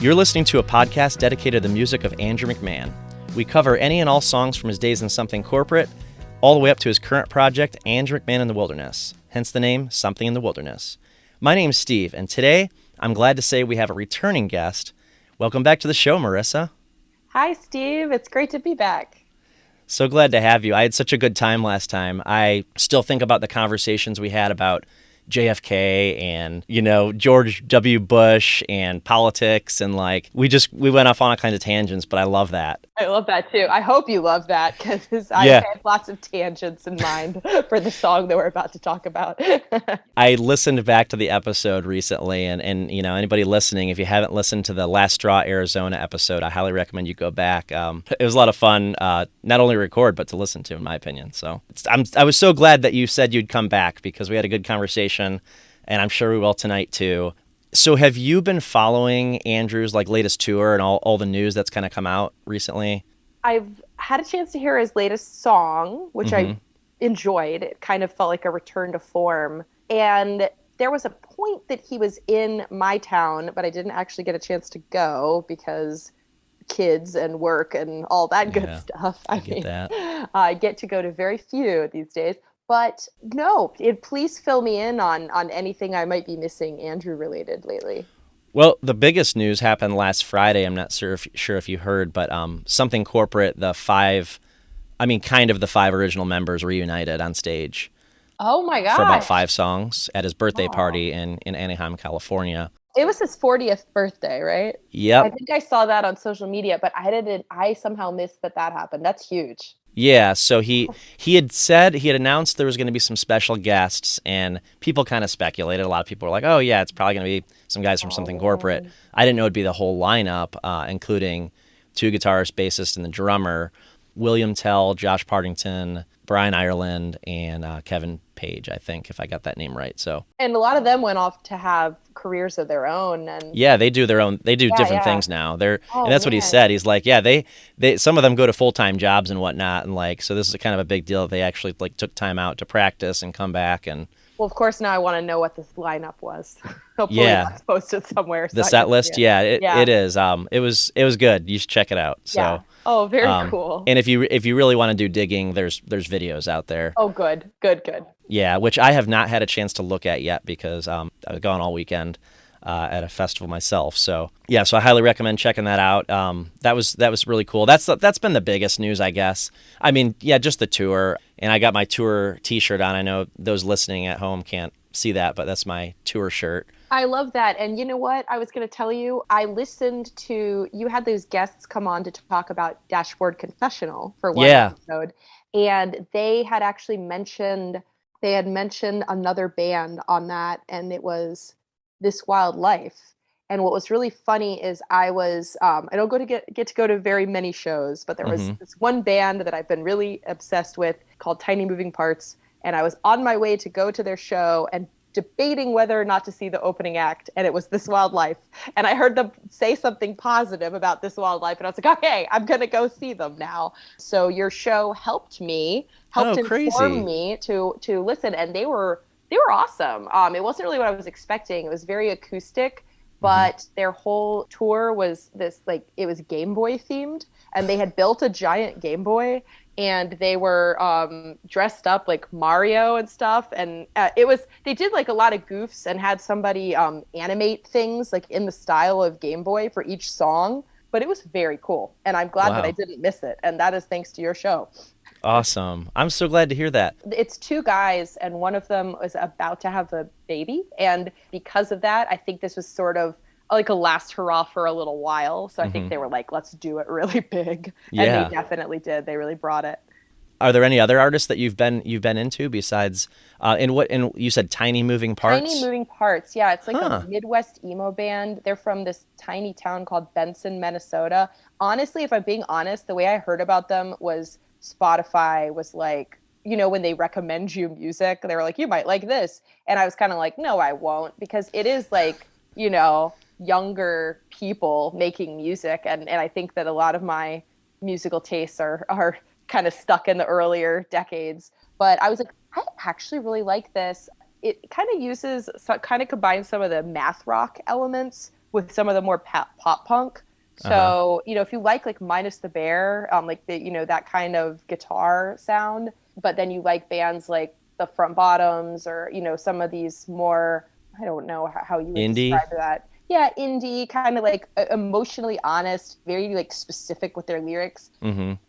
You're listening to a podcast dedicated to the music of Andrew McMahon. We cover any and all songs from his days in Something Corporate, all the way up to his current project, Andrew McMahon in the Wilderness, hence the name Something in the Wilderness. My name's Steve, and today I'm glad to say we have a returning guest. Welcome back to the show, Marissa. Hi, Steve. It's great to be back. So glad to have you. I had such a good time last time. I still think about the conversations we had about JFK and, George W. Bush and politics, and we went off on all kinds of tangents, but I love that. I love that too. I hope you love that because I have lots of tangents in mind for the song that we're about to talk about. I listened back to the episode recently, and anybody listening, if you haven't listened to the Last Straw Arizona episode, I highly recommend you go back. It was a lot of fun, not only to record, but to listen to, in my opinion. So I was so glad that you said you'd come back because we had a good conversation, and I'm sure we will tonight too. So have you been following Andrew's latest tour and all the news that's kind of come out recently? I've had a chance to hear his latest song, which I enjoyed. It kind of felt like a return to form. And there was a point that he was in my town, but I didn't actually get a chance to go because kids and work and all that good stuff. I get to go to very few these days. But no, please fill me in on anything I might be missing Andrew related lately. Well, the biggest news happened last Friday. I'm not sure if you heard, but Something Corporate, the five original members reunited on stage. Oh my gosh. For about 5 songs at his birthday party in Anaheim, California. It was his 40th birthday, right? Yep. I think I saw that on social media, but I somehow missed that happened. That's huge. Yeah, so he had announced there was going to be some special guests, and people kind of speculated. A lot of people were like, "Oh yeah, it's probably going to be some guys from Something Corporate." I didn't know it'd be the whole lineup, including 2 guitarists, bassist, and the drummer, William Tell, Josh Partington, Brian Ireland, and Kevin Page, I think, if I got that name right. So, and a lot of them went off to have careers of their own, and they do different things now. And that's what he said. He's like, they some of them go to full-time jobs and whatnot, and so this is kind of a big deal that they actually took time out to practice and come back. And well, of course, now I want to know what this lineup was. Hopefully that's posted somewhere. The set list, it is. It was good. You should check it out. So. Yeah. Oh, very cool. And if you really want to do digging, there's videos out there. Oh, good. Yeah, which I have not had a chance to look at yet because I was gone all weekend at a festival myself. So so I highly recommend checking that out. That was really cool. That's been the biggest news, I guess. I mean, just the tour. And I got my tour T-shirt on. I know those listening at home can't see that, but that's my tour shirt. I love that. And you know what? I was going to tell you, I listened to, you had those guests come on to talk about Dashboard Confessional for one episode. And they had actually mentioned another band on that, and it was This Wild Life. And what was really funny is I don't get to go to very many shows, but there was this one band that I've been really obsessed with called Tiny Moving Parts. And I was on my way to go to their show and debating whether or not to see the opening act, and it was This Wild Life. And I heard them say something positive about This Wild Life, and I was like, okay, I'm going to go see them now. So your show helped inform me to listen, and they were awesome. It wasn't really what I was expecting. It was very acoustic, but their whole tour was it was Game Boy themed, and they had built a giant Game Boy, and they were dressed up like Mario and stuff. And they did a lot of goofs and had somebody animate things in the style of Game Boy for each song. But it was very cool. And I'm glad that I didn't miss it. And that is thanks to your show. Awesome. I'm so glad to hear that. It's 2 guys, and one of them was about to have a baby. And because of that, I think this was sort of a last hurrah for a little while. So I think they were like, let's do it really big. And they definitely did. They really brought it. Are there any other artists that you've been into besides and you said Tiny Moving Parts? Tiny Moving Parts. Yeah, it's a Midwest emo band. They're from this tiny town called Benson, Minnesota. Honestly, if I'm being honest, the way I heard about them was Spotify was when they recommend you music, they were like, you might like this. And I was kind of like, no, I won't, because it is younger people making music, and I think that a lot of my musical tastes are kind of stuck in the earlier decades. But I was like, I actually really like this. It kind of combines some of the math rock elements with some of the more pop punk. So, if you like Minus the Bear, like that kind of guitar sound, but then you like bands like the Front Bottoms or, some of these more, I don't know how you would Indie? describe that. Yeah, indie, kind of like emotionally honest, very like specific with their lyrics.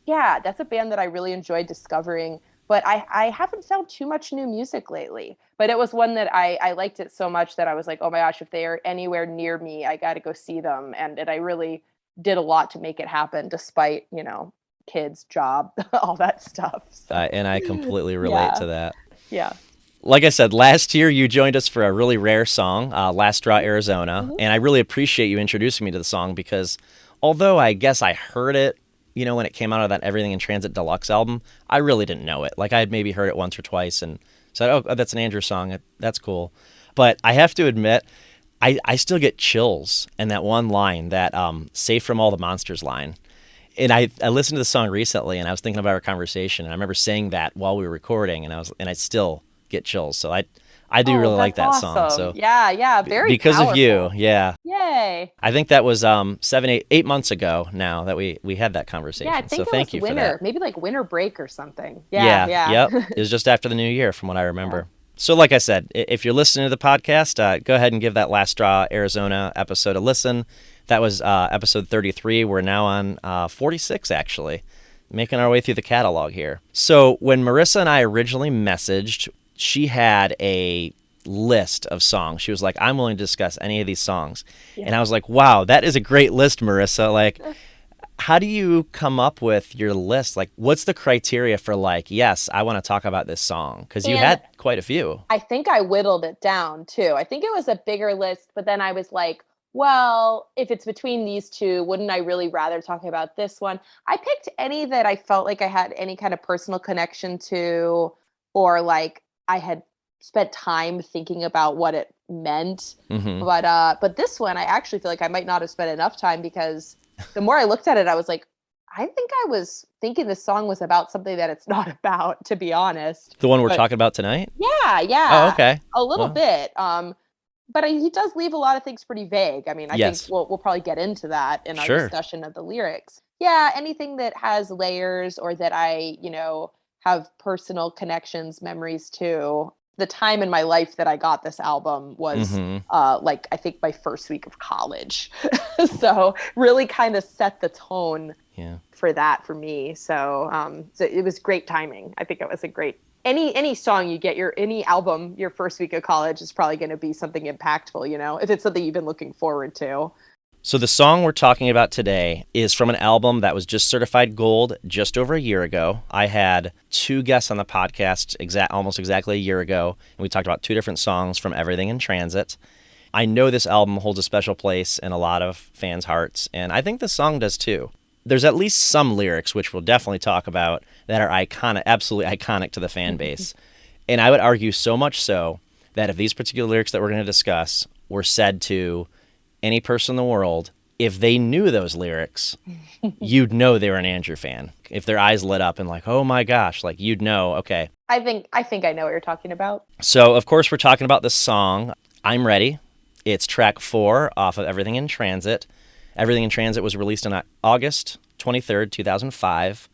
Yeah, that's a band that I really enjoyed discovering. But I haven't found too much new music lately. But it was one that I liked it so much that I was like, oh my gosh, if they are anywhere near me, I got to go see them. And I really did a lot to make it happen, despite, kids, job, all that stuff. So, And I completely relate to that. Yeah. Like I said, last year you joined us for a really rare song, Last Straw, Arizona. And I really appreciate you introducing me to the song because although I guess I heard it, when it came out of that Everything in Transit Deluxe album, I really didn't know it. Like I had maybe heard it once or twice and said, oh, that's an Andrew song. That's cool. But I have to admit, I still get chills in that one line, that Safe from All the Monsters line. And I listened to the song recently and I was thinking about our conversation and I remember saying that while we were recording and I still get chills. So I do really like that song. So yeah, very because powerful. of you, yeah. Yay! I think that was 8 months ago now that we had that conversation. Yeah, I think so thank you winter, for that. maybe like winter break or something. Yeah. Yeah. It was just after the new year, from what I remember. So, like I said, if you're listening to the podcast, go ahead and give that Last Straw Arizona episode a listen. That was episode 33. We're now on 46, actually, making our way through the catalog here. So, when Marissa and I originally messaged, she had a list of songs. She was like, I'm willing to discuss any of these songs. Yeah. And I was like, wow, that is a great list, Marissa. Like, how do you come up with your list? Like, what's the criteria for like, yes, I want to talk about this song? Because you had quite a few. I think I whittled it down too. I think it was a bigger list, but then I was like, well, if it's between these two, wouldn't I really rather talk about this one? I picked any that I felt like I had any kind of personal connection to, or like I had spent time thinking about what it meant. But this one, I actually feel like I might not have spent enough time because the more I looked at it, I was like, I think I was thinking this song was about something that it's not about, to be honest. The one we're talking about tonight? Yeah. Oh, okay. A little bit. But he does leave a lot of things pretty vague. I mean, I think we'll probably get into that in our discussion of the lyrics. Yeah, anything that has layers or that I, have personal connections, memories to. The time in my life that I got this album was like, I think my first week of college. So really kind of set the tone for that for me. So, so it was great timing. I think it was a great, any song you get, any album, your first week of college is probably going to be something impactful, if it's something you've been looking forward to. So the song we're talking about today is from an album that was just certified gold just over a year ago. I had 2 guests on the podcast almost exactly a year ago, and we talked about 2 different songs from Everything in Transit. I know this album holds a special place in a lot of fans' hearts, and I think the song does too. There's at least some lyrics, which we'll definitely talk about, that are iconic, absolutely iconic to the fan base. And I would argue so much so that if these particular lyrics that we're going to discuss were said to any person in the world, if they knew those lyrics, you'd know they were an Andrew fan. If their eyes lit up and like, oh my gosh, like you'd know, okay. I think I know what you're talking about. So, of course, we're talking about the song, I'm Ready. It's track 4 off of Everything in Transit. Everything in Transit was released on August 23rd, 2005.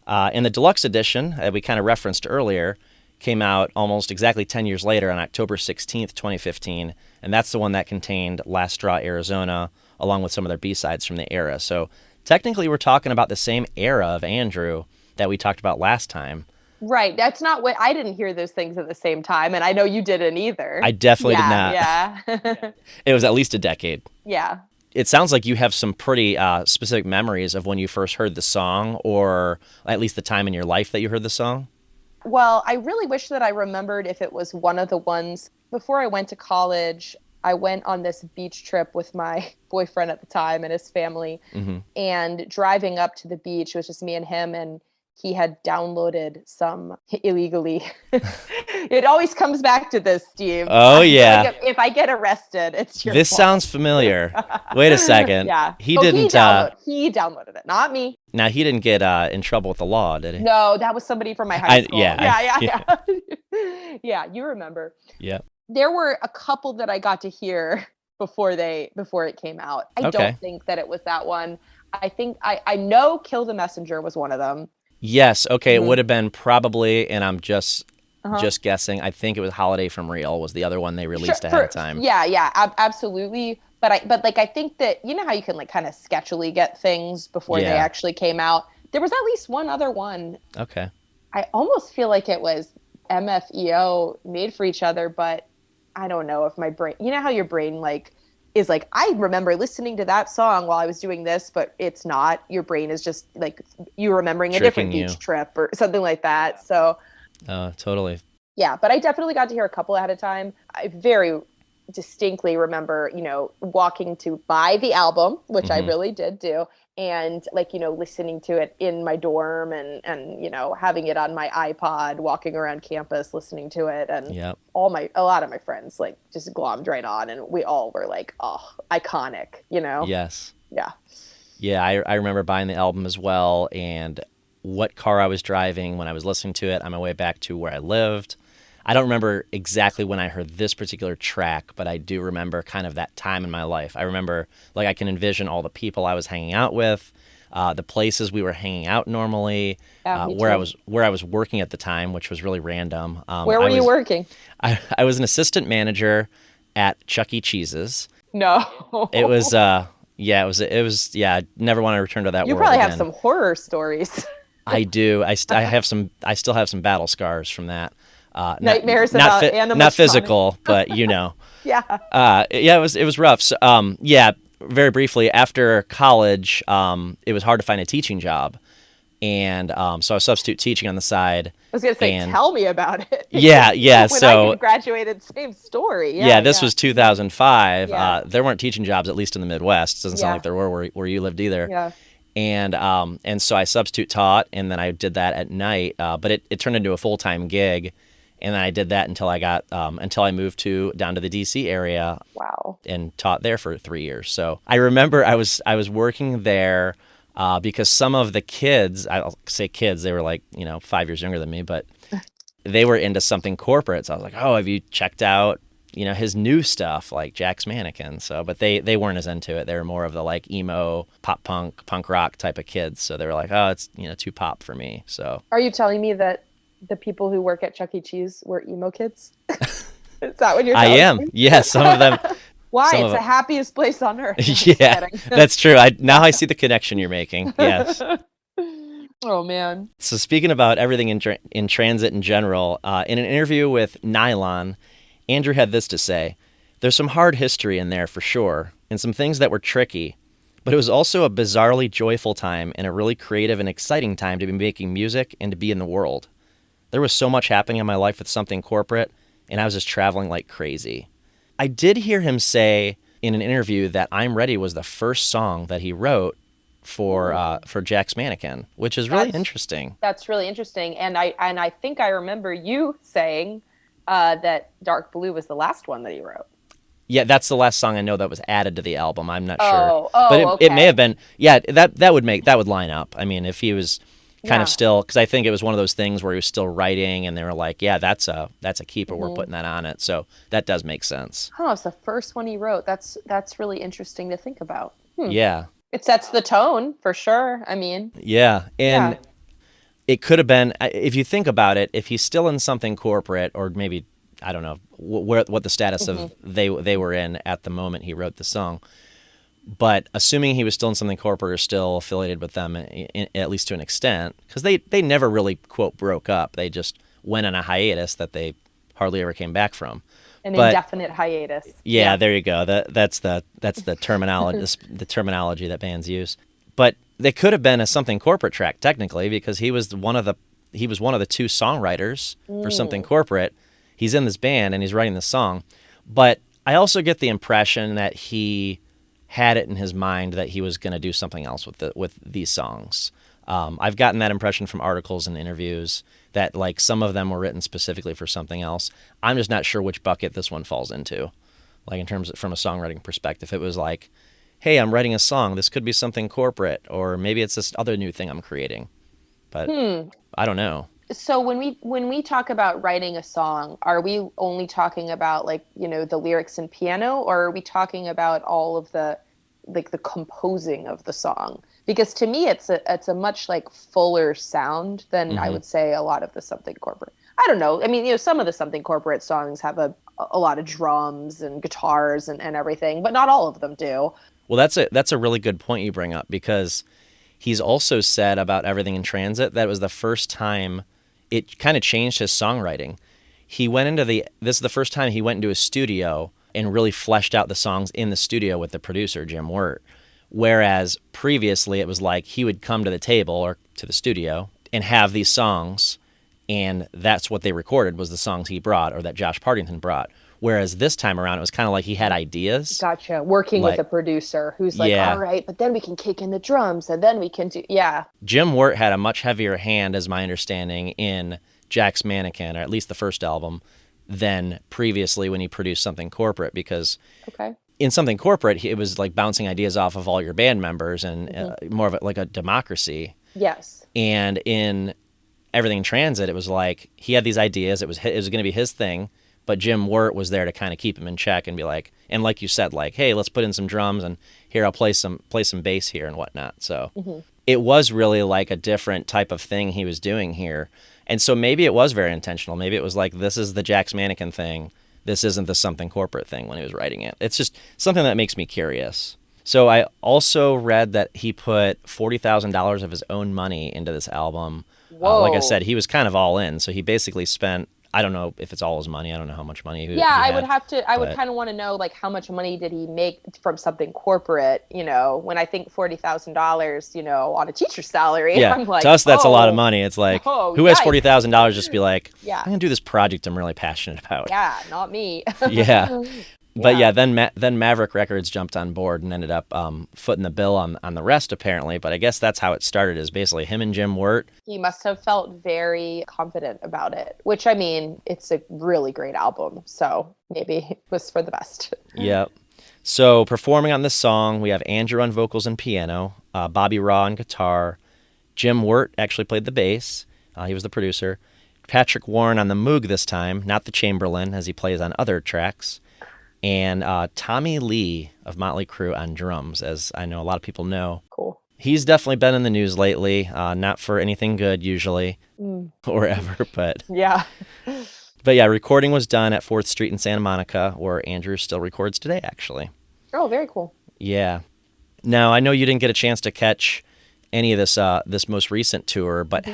And the deluxe edition that we kind of referenced earlier came out almost exactly 10 years later on October 16th, 2015. And that's the one that contained Last Straw, Arizona, along with some of their B-sides from the era. So technically we're talking about the same era of Andrew that we talked about last time. Right. That's not what I didn't hear those things at the same time. And I know you didn't either. I definitely did not. Yeah. It was at least a decade. Yeah. It sounds like you have some pretty specific memories of when you first heard the song, or at least the time in your life that you heard the song. Well, I really wish that I remembered if it was one of the ones. Before I went to college, I went on this beach trip with my boyfriend at the time and his family. And driving up to the beach, it was just me and him, and he had downloaded some illegally. It always comes back to this, Steve. Oh, yeah. Like if I get arrested, it's your This fault. sounds familiar. Wait a second. Yeah. He didn't. He downloaded it, not me. Now, he didn't get in trouble with the law, did he? No, that was somebody from my high school. Yeah. Yeah, you remember. Yeah. There were a couple that I got to hear before it came out. I Okay. don't think that it was that one. I think I know Kill the Messenger was one of them. Yes. Okay. It Mm-hmm. would have been probably, and I'm Uh-huh. just guessing. I think it was Holiday from Real was the other one they Sure, released ahead of time. yeah, absolutely. But like I think that you know how you can like kind of sketchily get things before they Yeah. actually came out. There was at least one other one. Okay. I almost feel like it was MFEO, Made for Each Other, but I don't know if my brain, you know how your brain like is like, I remember listening to that song while I was doing this, but it's not. Your brain is just like you remembering a different Tricking you. beach trip or something like that. So Totally. yeah, but I definitely got to hear a couple ahead of time. I very distinctly remember, you know, walking to buy the album, which I Hmm. really did do, and like, you know, listening to it in my dorm and you know, having it on my iPod, walking around campus listening to it, and Yep. a lot of my friends like just glommed right on, and we all were like, oh, iconic, you know? Yes. Yeah. Yeah. I remember buying the album as well, and what car I was driving when I was listening to it on my way back to where I lived. I don't remember exactly when I heard this particular track, but I do remember kind of that time in my life. I remember, like, I can envision all the people I was hanging out with, the places we were hanging out normally, Yeah, me where I too. was working at the time, which was really random. Where were you working? I was an assistant manager at Chuck E. Cheese's. It No. was yeah, it was yeah. I never want to return to that You world probably have again. some horror stories. I do. I have some. I still have some battle scars from that. Not Nightmares about not animatronics. physical, but you know. Yeah. Yeah, it was rough. So, yeah, very briefly after college, it was hard to find a teaching job, and so I was substitute teaching on the side. I was gonna say, And tell me about it yeah, because yeah. when I So graduated, same story. yeah, Yeah, this yeah, was 2005. yeah, There weren't teaching jobs, at least in the Midwest. Doesn't sound like yeah, there were where you lived either. yeah. And so I substitute taught, and then I did that at night. But it turned into a full-time gig, and then I did that until I moved down to the DC area Wow. and taught there for 3 years. So I remember I was working there because some of the kids, I'll say kids, they were like 5 years younger than me, but they were into something corporate. So I was like, oh, have you checked out his new stuff like Jack's Mannequin? So, but they weren't as into it. They were more of the like emo, pop punk rock type of kids. So they were like, oh, it's too pop for me. So Are you telling me that the people who work at Chuck E. Cheese were emo kids? Is that what you're I telling am. me? Yes, some of them. Why? Some It's of the them. happiest place on earth. No, I'm just Yeah, kidding. that's true. Now I see the connection you're making. Yes. Oh man. So speaking about everything in transit in general, in an interview with Nylon, Andrew had this to say: "There's some hard history in there for sure, and some things that were tricky, but it was also a bizarrely joyful time and a really creative and exciting time to be making music and to be in the world. There was so much happening in my life with something corporate, and I was just traveling like crazy." I did hear him say in an interview that "I'm Ready" was the first song that he wrote for Jack's Mannequin, which is really That's interesting. that's really interesting. And I think I remember you saying that Dark Blue was the last one that he wrote. Yeah, that's the last song I know that was added to the album. I'm not sure, but Oh, it may okay. have been. Yeah, that would line up. I mean, if he was kind of Yeah. still, because I think it was one of those things where he was still writing, and they were like, "Yeah, that's a keeper. We're Hmm. putting that on it." So that does make sense. Oh, it's the first one he wrote. That's really interesting to think about. Hmm. Yeah, It sets the tone for sure. I mean, yeah, yeah. and it could have been, if you think about it, if he's still in something corporate, or maybe I don't know what the status Hmm. of they were in at the moment he wrote the song. But assuming he was still in something corporate or still affiliated with them, at least to an extent, because they never really, quote, broke up. They just went on a hiatus that they hardly ever came back from. An But indefinite hiatus. yeah, Yeah. there you go. That's the terminology the terminology that bands use. But they could have been a something corporate track technically, because he was one of the two songwriters for something Mm. corporate. He's in this band and he's writing this song. But I also get the impression that he had it in his mind that he was going to do something else with these songs. I've gotten that impression from articles and interviews that like some of them were written specifically for something else. I'm just not sure which bucket this one falls into. Like in terms of, from a songwriting perspective, it was like, hey, I'm writing a song. This could be something corporate, or maybe it's this other new thing I'm creating. But Hmm. I don't know. So when we talk about writing a song, are we only talking about like, the lyrics and piano, or are we talking about all of the like the composing of the song? Because to me it's a much like fuller sound than I Hmm. would say a lot of the Something Corporate. I don't know. I mean, some of the Something Corporate songs have a lot of drums and guitars and everything, but not all of them do. Well, that's a really good point you bring up, because he's also said about Everything in Transit that it was the first time it kind of changed his songwriting. This is the first time he went into a studio and really fleshed out the songs in the studio with the producer, Jim Wirt. Whereas previously it was like he would come to the table or to the studio and have these songs, and that's what they recorded was the songs he brought or that Josh Partington brought. Whereas this time around, it was kind of like he had ideas. Gotcha. Working with Like, a producer who's like, all yeah, right, but then we can kick in the drums and then we can do, yeah. Jim Wirt had a much heavier hand, as my understanding, in Jack's Mannequin, or at least the first album, than previously when he produced Something Corporate, because Okay. in Something Corporate, it was like bouncing ideas off of all your band members and more of like a democracy. Yes. And in Everything in Transit, it was like he had these ideas. It was going to be his thing, but Jim Wirt was there to kind of keep him in check and be like, and like you said, like, hey, let's put in some drums, and here I'll play some bass here and whatnot. So it was really like a different type of thing he was doing here. And so maybe it was very intentional. Maybe it was like, this is the Jack's Mannequin thing. This isn't the Something Corporate thing when he was writing it. It's just something that makes me curious. So I also read that he put $40,000 of his own money into this album. Like I Whoa. said, he was kind of all in. So he basically spent, I don't know if it's all his money. I don't know how much money Yeah, he I would had, have to, I would but kind of want to know like how much money did he make from Something Corporate, when I think $40,000, on a teacher's salary, yeah, I'm to like, us, that's a lot of oh, money. It's like, oh, who has yikes. $40,000 just be like, Yeah. I'm going to do this project I'm really passionate about? Yeah, not me. Yeah. But Yeah. yeah, then Maverick Records jumped on board and ended up footing the bill on the rest, apparently. But I guess that's how it started, is basically him and Jim Wirt. He must have felt very confident about it, which I mean, it's a really great album. So maybe it was for the best. Yep. So performing on this song, we have Andrew on vocals and piano, Bobby Raw on guitar, Jim Wirt actually played the bass. He was the producer. Patrick Warren on the Moog this time, not the Chamberlain, as he plays on other tracks. And Tommy Lee of Motley Crue on drums, as I know a lot of people know. Cool. He's definitely been in the news lately, not for anything good usually, Mm. or ever, but Yeah. yeah, recording was done at 4th Street in Santa Monica, where Andrew still records today, actually. Oh, very cool. Yeah. Now, I know you didn't get a chance to catch any of this most recent tour, but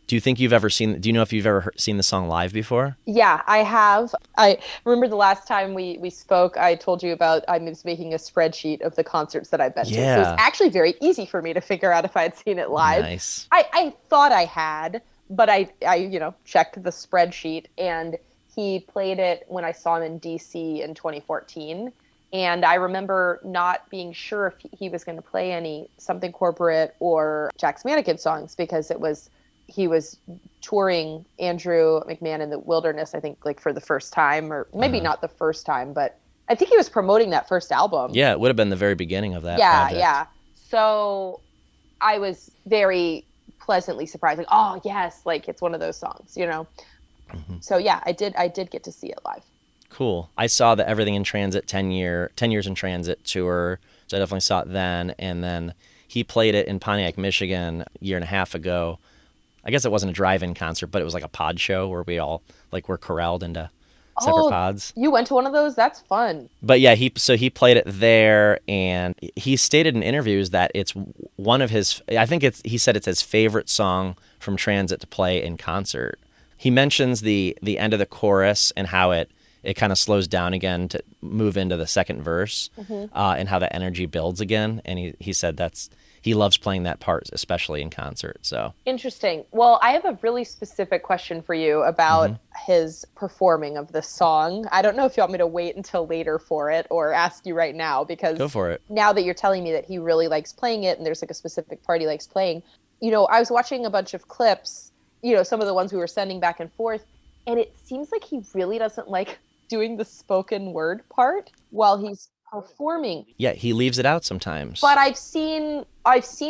do you think you've ever do you know if you've ever seen the song live before? Yeah, I have. I remember the last time we spoke, I told you about I was making a spreadsheet of the concerts that I've been to. So it's Yeah. actually very easy for me to figure out if I had seen it live. Nice. I thought I had, but I checked the spreadsheet, and he played it when I saw him in DC in 2014. And I remember not being sure if he was going to play any Something Corporate or Jack's Mannequin songs, because he was touring Andrew McMahon in the Wilderness, I think, like for the first time, or maybe not the first time, but I think he was promoting that first album. Yeah, it would have been the very beginning of that Yeah, project. yeah. So I was very pleasantly surprised. Like, oh yes, like it's one of those songs. So yeah, I did get to see it live. Cool. I saw the Everything in Transit 10 years in transit tour, so I definitely saw it then. And then he played it in Pontiac, Michigan, a year and a half ago. I guess it wasn't a drive-in concert, but it was like a pod show where we all like were corralled into separate pods. You went to one of those? That's fun. But yeah, he played it there, and he stated in interviews that it's one of his. He said it's his favorite song from Transit to play in concert. He mentions the end of the chorus and how it kind of slows down again to move into the second verse, and how that energy builds again. And he said he loves playing that part, especially in concert. So Interesting. Well, I have a really specific question for you about his performing of this song. I don't know if you want me to wait until later for it or ask you right now, because go for it. now that you're telling me that he really likes playing it and there's like a specific part he likes playing, I was watching a bunch of clips, some of the ones we were sending back and forth, and it seems like he really doesn't like doing the spoken word part while he's performing. Yeah, he leaves it out sometimes. But I've seen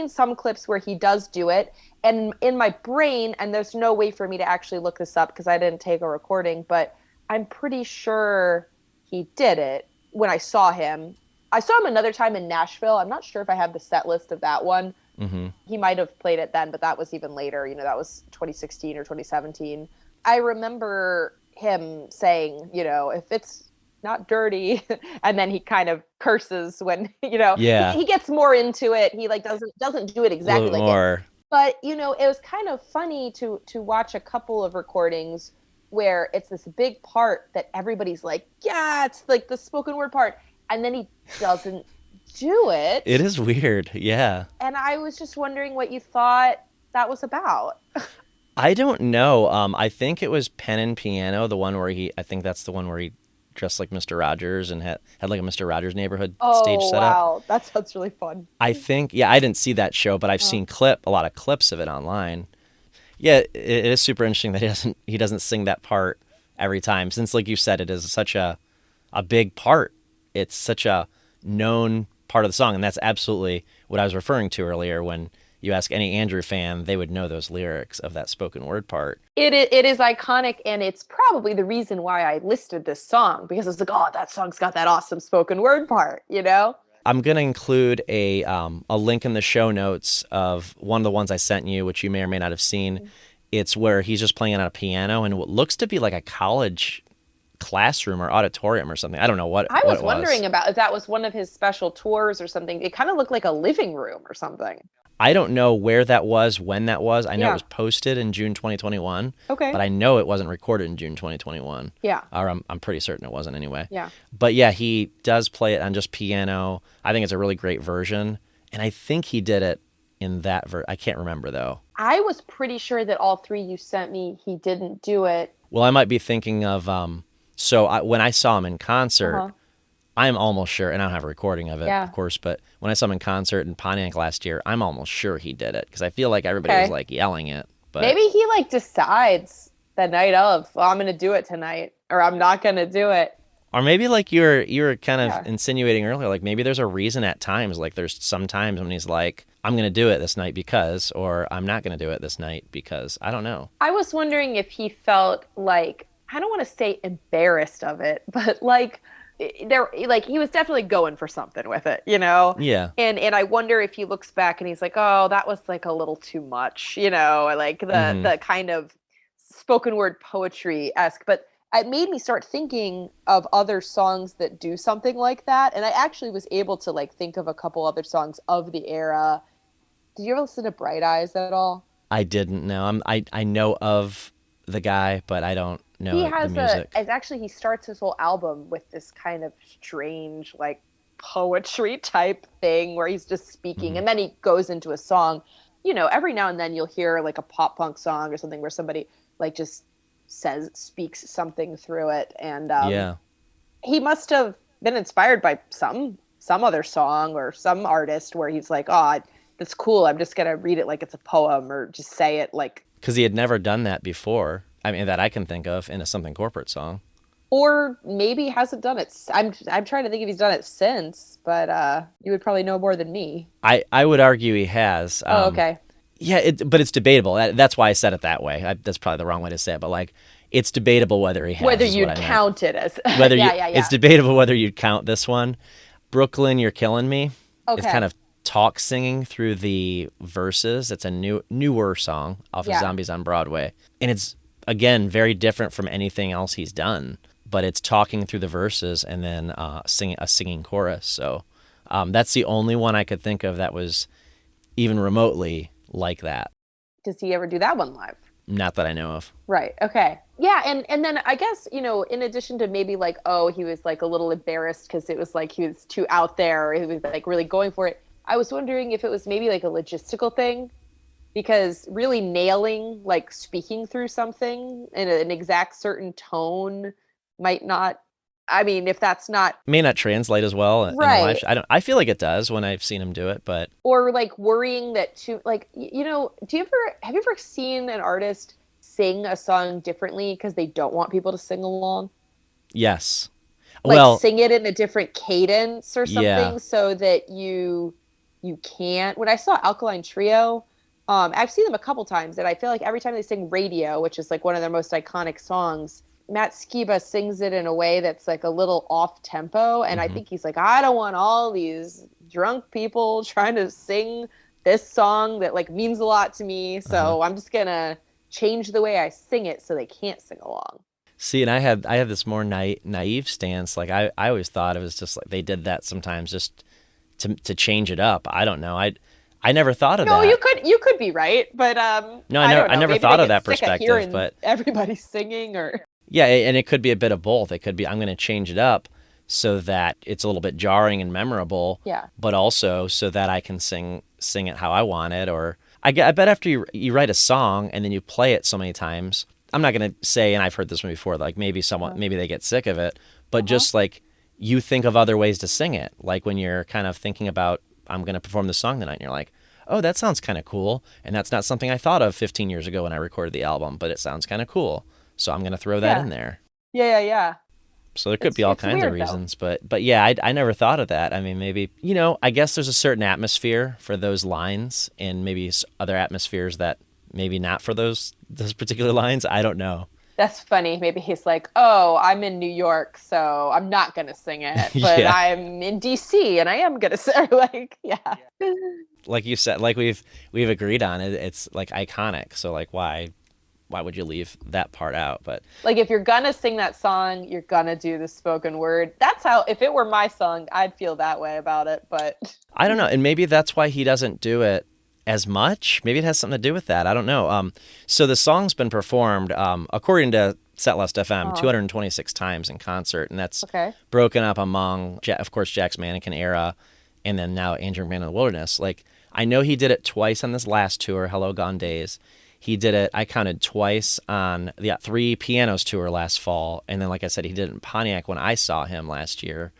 some clips where he does do it, and in my brain, and there's no way for me to actually look this up because I didn't take a recording, but I'm pretty sure he did it when I saw him. I saw him another time in Nashville. I'm not sure if I have the set list of that one. Hmm. He might have played it then, but that was even later. That was 2016 or 2017. I remember him saying, if it's not dirty, and then he kind of curses when, Yeah, he gets more into it. He like doesn't do it a little exactly bit like it. more. But, it was kind of funny to watch a couple of recordings where it's this big part that everybody's like, yeah, it's like the spoken word part, and then he doesn't do It it. is weird. Yeah. And I was just wondering what you thought that was about. I don't know. I think it was Pen and Piano, the one where I think that's the one where he dressed like Mr. Rogers and had like a Mr. Rogers neighborhood stage Oh, set up. wow. That sounds really fun. I think, yeah, I didn't see that show, but I've Oh. seen a lot of clips of it online. Yeah, it is super interesting that he doesn't sing that part every time, since like you said, it is such a big part. It's such a known part of the song, and that's absolutely what I was referring to earlier. When you ask any Andrew fan, they would know those lyrics of that spoken word part. It is iconic, and it's probably the reason why I listed this song, because it's like, oh, that song's got that awesome spoken word part. I'm gonna include a link in the show notes of one of the ones I sent you, which you may or may not have seen. It's where he's just playing on a piano and what looks to be like a college classroom or auditorium or something. I don't know I what was it was. wondering about if that was one of his special tours or something. It kind of looked like a living room or something. I don't know where that was, when that was. I know it Yeah. was posted in June 2021, Okay. but I know it wasn't recorded in June 2021. Yeah. Or I'm pretty certain it wasn't anyway. Yeah. But yeah, he does play it on just piano. I think it's a really great version. And I think he did it in that I can't remember though. I was pretty sure that all three you sent me, he didn't do it. Well, I might be thinking of, when I saw him in concert, Uh-huh. I'm almost sure, and I don't have a recording of it, of Yeah. course, but when I saw him in concert in Pontiac last year, I'm almost sure he did it because I feel like everybody was Okay. like yelling it. But Maybe he like decides the night of, well, I'm going to do it tonight, or I'm not going to do it. or maybe like you were kind of Yeah. insinuating earlier, like maybe there's a reason at times. Like there's some times when he's like, I'm gonna do it this night because, or I'm not gonna do it this night because. I don't know. I was wondering if he felt like, I don't want to say embarrassed of it, but like there, like he was definitely going for something with it. Yeah. And I wonder if he looks back and he's like, oh, that was like a little too much, like the Hmm. the kind of spoken word poetry esque. But it made me start thinking of other songs that do something like that. And I actually was able to like think of a couple other songs of the era. Did you ever listen to Bright Eyes at all? I didn't know. I know of the guy, but I don't He know the has music. it's actually, he starts his whole album with this kind of strange, like poetry type thing where he's just speaking, Hmm. and then he goes into a song. Every now and then you'll hear like a pop punk song or something where somebody like just speaks something through it. And Yeah. he must have been inspired by some other song or some artist where he's like, oh, that's cool. I'm just gonna read it like it's a poem, or just say it like. Because he had never done that before. I mean, that I can think of in a something corporate song. Or maybe he hasn't done it. I'm trying to think if he's done it since, but you would probably know more than me. I would argue he has. Oh, okay. Yeah, but it's debatable. That's why I said it that way. That's probably the wrong way to say it, but like, it's debatable whether he has. Whether Is what you'd I meant. count it as Whether yeah, you, yeah, it's yeah. debatable whether you'd count this one. Brooklyn, You're Killing Me. It's kind Okay. of talk singing through the verses. It's a newer song off of Yeah. Zombies on Broadway, and it's again very different from anything else he's done. But it's talking through the verses and then singing a singing chorus. So that's the only one I could think of that was even remotely like that. Does he ever do that one live? Not that I know of. Right. Okay. Yeah, and then I guess, in addition to maybe like, oh, he was like a little embarrassed because it was like he was too out there, or he was like really going for it. I was wondering if it was maybe like a logistical thing, because really nailing like speaking through something in an exact certain tone might not, I mean, if that's not May not translate as well in a live right. show. I don't. I feel like it does when I've seen him do it, but Or like worrying that too, like, have you ever seen an artist sing a song differently because they don't want people to sing along? yes. like Well, sing it in a different cadence or yeah. something so that you can't. When I saw Alkaline Trio, I've seen them a couple times, and I feel like every time they sing Radio, which is like one of their most iconic songs, Matt Skiba sings it in a way that's like a little off tempo, and I Hmm. think he's like, I don't want all these drunk people trying to sing this song that like means a lot to me, Uh-huh. so I'm just gonna change the way I sing it so they can't sing along. See, and I have this more naive stance. Like I always thought it was just like they did that sometimes just to change it up. I don't know. I never thought of No, that. you could be right, but No, I don't I know. never Maybe they thought of get that sick of perspective. hearing But everybody singing, or yeah, and it could be a bit of both. It could be I'm going to change it up so that it's a little bit jarring and memorable, yeah, but also so that I can sing it how I want it. Or I bet after you write a song and then you play it so many times, I'm not going to say, and I've heard this one before, like uh-huh. maybe they get sick of it, but Uh-huh. just like you think of other ways to sing it. Like when you're kind of thinking about I'm going to perform this song tonight, and you're like, oh, that sounds kind of cool, and that's not something I thought of 15 years ago when I recorded the album, but it sounds kind of cool. So I'm going to throw that Yeah, in there. yeah. So there could be all It's kinds of weird though. reasons, but yeah, I never thought of that. I mean, maybe I guess there's a certain atmosphere for those lines, and maybe other atmospheres that maybe not for those particular lines. I don't know. That's funny. Maybe he's like, "Oh, I'm in New York, so I'm not gonna sing it, but Yeah, I'm in DC, and I am gonna sing." Like, yeah, like you said, like we've agreed on it. It's like iconic. So like why would you leave that part out? But like if you're gonna sing that song, you're gonna do the spoken word. That's how. If it were my song, I'd feel that way about it. But I don't know, and maybe that's why he doesn't do it as much. Maybe it has something to do with that. I don't know. So the song's been performed, according to Setlist FM, uh, 226 times in concert, and that's okay, broken up among, of course, Jack's Mannequin era, and then now Andrew Man in the Wilderness. Like I know he did it twice on this last tour, Hello Gone Days. He did it. I counted twice on the Three Pianos tour last fall, and then, like I said, he did it in Pontiac when I saw him last year.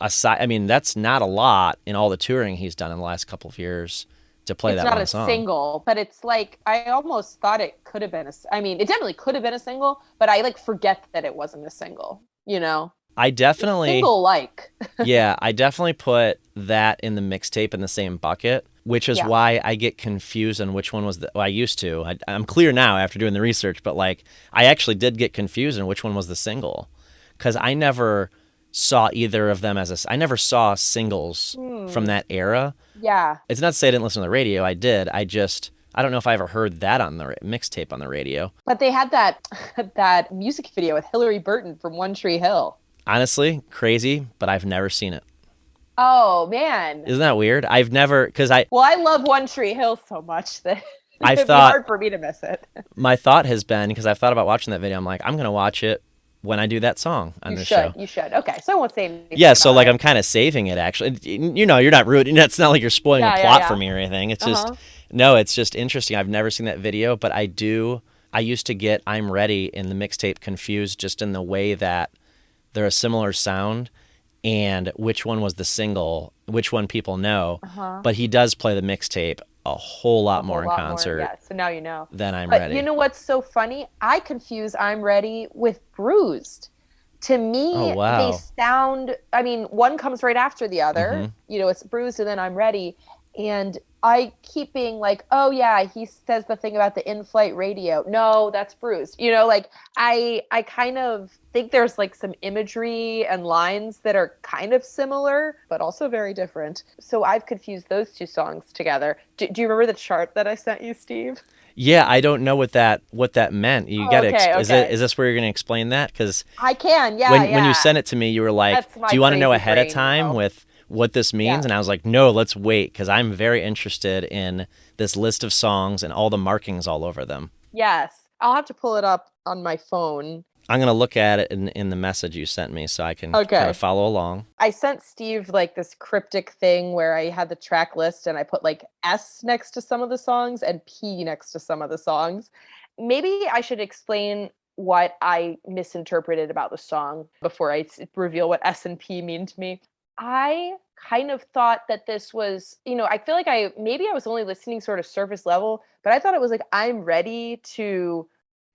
Aside, I mean, that's not a lot in all the touring he's done in the last couple of years to play it's that not one a song. single, but it's like I almost thought it could have been a. I mean, it definitely could have been a single, but I like forget that it wasn't a single. You know, I it's definitely, single like. yeah, I definitely put that in the mixtape in the same bucket, which is Yeah. why I get confused on which one was the. Well, I used to. I'm clear now after doing the research, but like I actually did get confused on which one was the single, because I never saw either of them as I never saw singles from Hmm. that era. Yeah. It's not to say I didn't listen to the radio. I did. I don't know if I ever heard that on the mixtape on the radio. But they had that that music video with Hillary Burton from One Tree Hill. Honestly, crazy, but I've never seen it. Oh man. Isn't that weird? I've never because Well, I love One Tree Hill so much that I've it'd be thought hard for me to miss it. my thought has been because I've thought about watching that video. I'm like, I'm gonna watch it when I do that song on You this should. show. You should. Okay. So I won't say anything Yeah, so about like it. I'm kind of saving it actually. You're not rude. It's not like you're spoiling the plot for Yeah. me or anything. It's just Uh-huh. no, it's just interesting. I've never seen that video, but I do. I used to get I'm Ready in the mixtape confused just in the way that they're a similar sound and which one was the single, which one people know. Uh-huh. But he does play the mixtape a whole A lot whole more in lot more. concert Yeah. So now you know. than I'm But you Ready. know what's so funny? I confuse I'm Ready with Bruised. To Oh me, they wow. sound, I mean, one comes right after the Hmm. other. You know, it's Bruised and then I'm Ready. And I keep being like, oh yeah, he says the thing about the in-flight radio. No, that's Bruised. You know, like I kind of think there's like some imagery and lines that are kind of similar, but also very different. So I've confused those two songs together. Do you remember the chart that I sent you, Steve? Yeah, I don't know what that meant. You got Oh, to okay, okay. is this where you're going to explain that? Because I can. when you Yeah. sent it to me, you were like, That's "Do my you want to know crazy ahead of brain, time though. with what this means?" Yeah. And I was like, "No, let's wait because I'm very interested in this list of songs and all the markings all over them." Yes. I'll have to pull it up on my phone. I'm going to look at it in the message you sent me so I can kind of Okay. follow along. I sent Steve like this cryptic thing where I had the track list and I put like S next to some of the songs and P next to some of the songs. Maybe I should explain what I misinterpreted about the song before I reveal what S and P mean to me. I kind of thought that this was, I feel like maybe I was only listening sort of surface level, but I thought it was like I'm ready to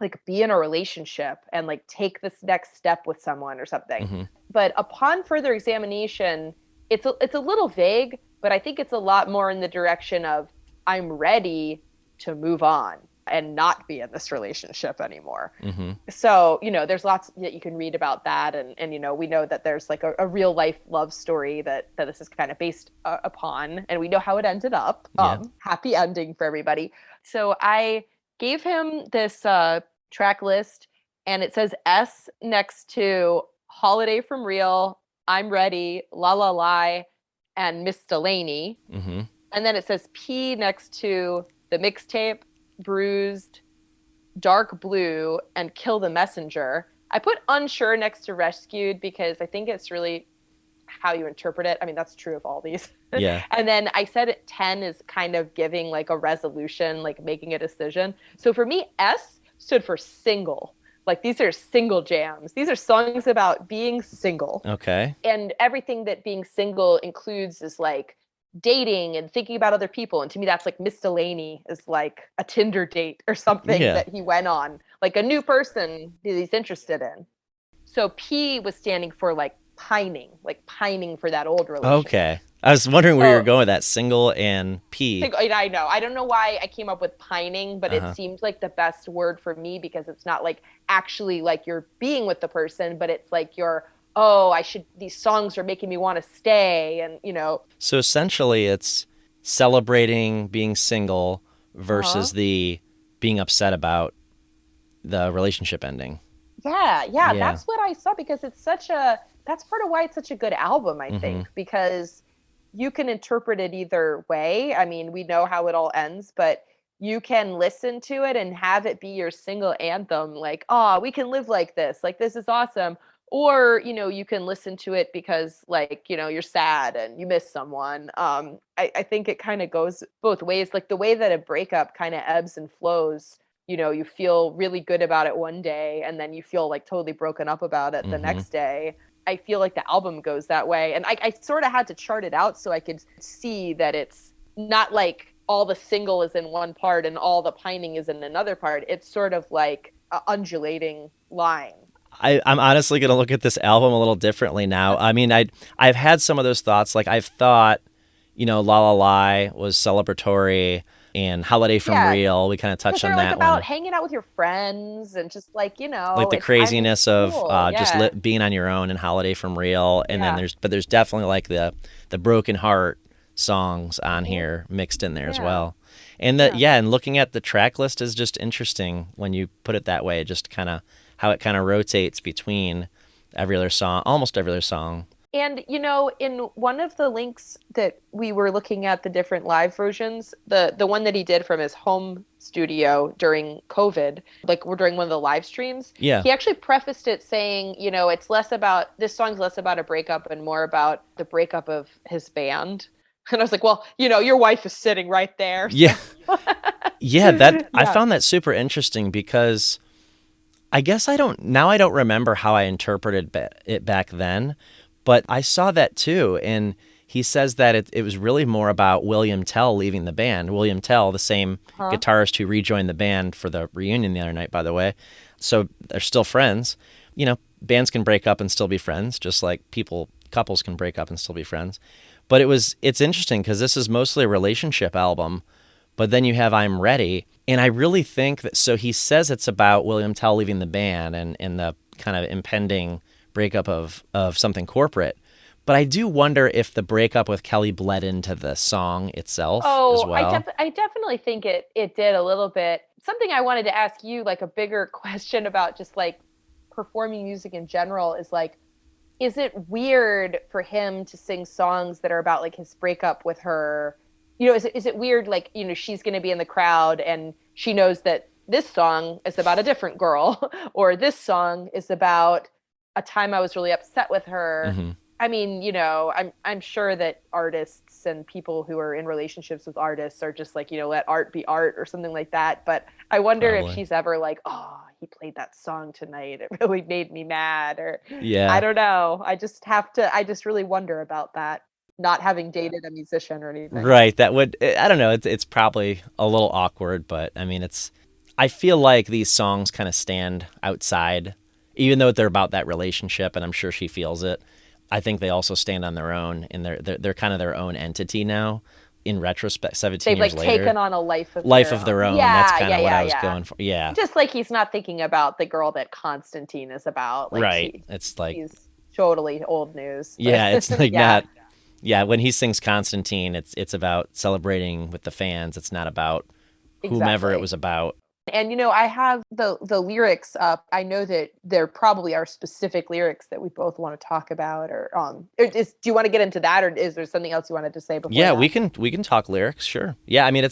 like be in a relationship and like take this next step with someone or something. Hmm. but upon further examination, it's a little vague, but I think it's a lot more in the direction of I'm ready to move on and not be in this relationship anymore. Mm-hmm. So, there's lots that you can read about that. And we know that there's like a real life love story that this is kind of based upon. And we know how it ended up. Yeah. Happy ending for everybody. So I gave him this track list, and it says S next to Holiday from Real, I'm Ready, La La La, and Miss Delaney. Mm-hmm. And then it says P next to the mixtape, Bruised, Dark Blue, and Kill the Messenger. I put Unsure next to Rescued because I think it's really how you interpret it. I mean, that's true of all these. Yeah. And then I said 10 is kind of giving like a resolution, like making a decision. So for me, S stood for single. Like these are single jams. These are songs about being single. Okay. And everything that being single includes is like dating and thinking about other people. And to me, that's like Miss Delaney is like a Tinder date or something that he went on, like a new person that he's interested in. So P was standing for like pining for that old relationship. Okay. I was wondering where you were going with that, single and P. I know. I don't know why I came up with pining, but it seemed like the best word for me because it's not like actually like you're being with the person, but it's like these songs are making me want to stay. And, So essentially it's celebrating being single versus the being upset about the relationship ending. Yeah, that's what I saw because that's part of why it's such a good album, I think, because you can interpret it either way. I mean, we know how it all ends, but you can listen to it and have it be your single anthem, like, oh, we can live like this is awesome. Or, you can listen to it because like, you're sad and you miss someone. I think it kind of goes both ways, like the way that a breakup kind of ebbs and flows. You feel really good about it one day and then you feel like totally broken up about it the next day. I feel like the album goes that way. And I sort of had to chart it out so I could see that it's not like all the single is in one part and all the pining is in another part. It's sort of like an undulating line. I'm honestly going to look at this album a little differently now. I mean, I've had some of those thoughts. Like I've thought, La La La was celebratory, and Holiday from Real, we kind of touched on that about one. Hanging out with your friends and just like, like the craziness of cool. just being on your own, and Holiday from Real. And then there's definitely like the broken heart songs on here mixed in there as well. And and looking at the track list is just interesting when you put it that way, just kind of how it kind of rotates between almost every other song. And, in one of the links that we were looking at the different live versions, the one that he did from his home studio during COVID, like we're during one of the live streams, he actually prefaced it saying, this song's less about a breakup and more about the breakup of his band. And I was like, well, your wife is sitting right there. So. Yeah. I found that super interesting because I guess I don't remember how I interpreted it back then. But I saw that too, and he says that it was really more about William Tell leaving the band. William Tell, the same guitarist who rejoined the band for the reunion the other night, by the way. So they're still friends. Bands can break up and still be friends, just like couples can break up and still be friends. But it's interesting because this is mostly a relationship album, but then you have I'm Ready. And I really think that, so he says it's about William Tell leaving the band and the kind of impending breakup of something corporate. But I do wonder if the breakup with Kelly bled into the song itself as well. I definitely think it did a little bit. Something I wanted to ask you, like a bigger question about just like performing music in general is like, is it weird for him to sing songs that are about like his breakup with her? Is it weird, like, she's going to be in the crowd and she knows that this song is about a different girl or this song is about a time I was really upset with her. I mean, I'm sure that artists and people who are in relationships with artists are just like, let art be art or something like that. But I wonder if she's ever like, oh, he played that song tonight. It really made me mad. Or I don't know. I just really wonder about that. Not having dated a musician or anything. Right. That would, I don't know. It's probably a little awkward, but I mean, I feel like these songs kind of stand outside even though they're about that relationship, and I'm sure she feels it, I think they also stand on their own, and they're kind of their own entity now. In retrospect, 17 They've years like later, taken on a life of life their of own. their own. That's Yeah, kind yeah, of what yeah, I was yeah. going for. Yeah, Just like he's not thinking about the girl that Constantine is about. Like right. It's like, he's totally old news. But yeah, it's like yeah, not. Yeah, when he sings Constantine, it's about celebrating with the fans. It's not about whomever it exactly. was about. And I have the lyrics up. I know that there probably are specific lyrics that we both want to talk about, do you want to get into that, or is there something else you wanted to say before Yeah, that? we can talk lyrics, sure. Yeah, I mean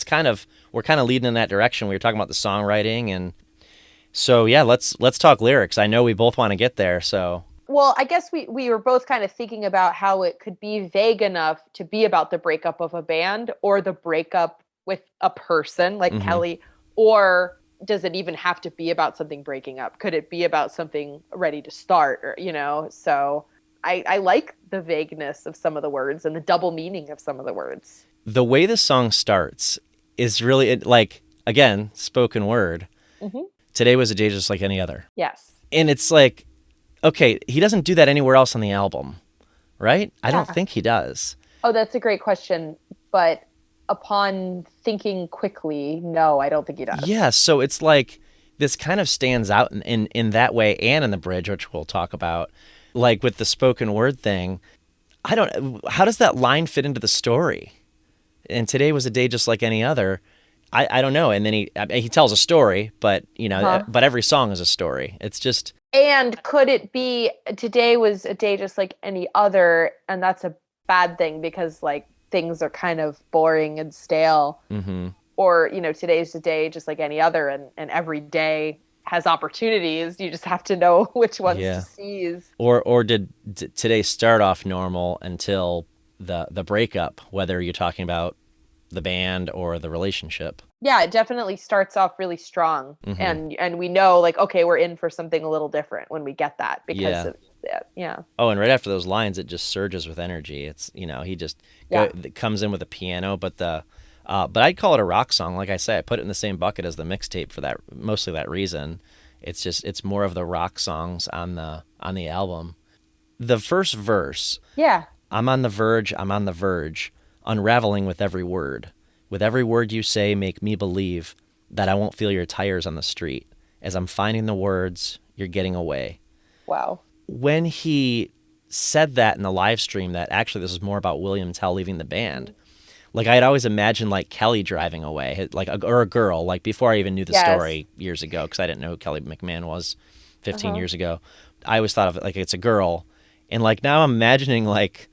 we're kind of leading in that direction. We were talking about the songwriting, and so yeah, let's talk lyrics. I know we both want to get there, so Well, I guess we were both kind of thinking about how it could be vague enough to be about the breakup of a band or the breakup with a person like mhm. Kelly, or does it even have to be about something breaking up? Could it be about something ready to start, or? So I like the vagueness of some of the words and the double meaning of some of the words. The way the song starts is really like, again, spoken word. Hmm. Today was a day just like any other. Yes. And it's like, okay, he doesn't do that anywhere else on the album, right? I don't Yeah. think he does. Oh, that's a great question. But upon thinking quickly, no, I don't think he does. Yeah, so it's like this kind of stands out in that way, and in the bridge, which we'll talk about. Like with the spoken word thing, how does that line fit into the story? And today was a day just like any other. I don't know. And then he tells a story, but Huh. but every song is a story. It's just, And could it be today was a day just like any other, and that's a bad thing because like things are kind of boring and stale, mm-hmm. or today's a day just like any other, and every day has opportunities. You just have to know which ones to Yeah. seize. Or did today start off normal until the breakup, whether you're talking about the band or the relationship? Yeah, it definitely starts off really strong, Mm-hmm. and we know like, okay, we're in for something a little different when we get that because Yeah. of that. Yeah. Oh, and right after those lines, it just surges with energy. It's he just Yeah. comes in with a piano, but I'd call it a rock song. Like I say, I put it in the same bucket as the mixtape for that, mostly that reason. It's more of the rock songs on the album. The first verse, Yeah. I'm on the verge, unraveling with every word. With every word you say, make me believe that I won't feel your tires on the street. As I'm finding the words, you're getting away. Wow. When he said that in the live stream, that actually this is more about William Tell leaving the band. Like I had always imagined like Kelly driving away, or a girl. Like before I even knew the Yes. story years ago, because I didn't know who Kelly McMahon was 15 Uh-huh. years ago. I always thought of it like it's a girl, and like now I'm imagining like,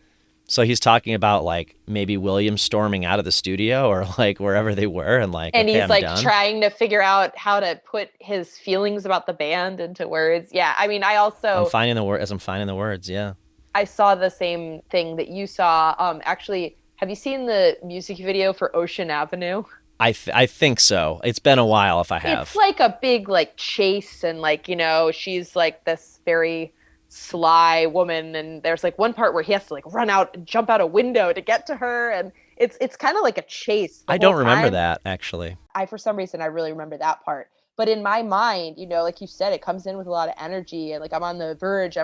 so he's talking about like maybe William storming out of the studio or like wherever they were, and like, And okay, he's I'm like done. trying to figure out how to put his feelings about the band into words. Yeah, I mean, I'm finding the words. Yeah. I saw the same thing that you saw. Actually, have you seen the music video for Ocean Avenue? I think so. It's been a while if I It's have. like a big like chase, and like she's like this very sly woman, and there's like one part where he has to like run out and jump out a window to get to her, and it's kind of like a chase the I whole don't remember time. that actually. I For some reason I really remember that part. But in my mind, like you said, it comes in with a lot of energy, and like I'm on the verge.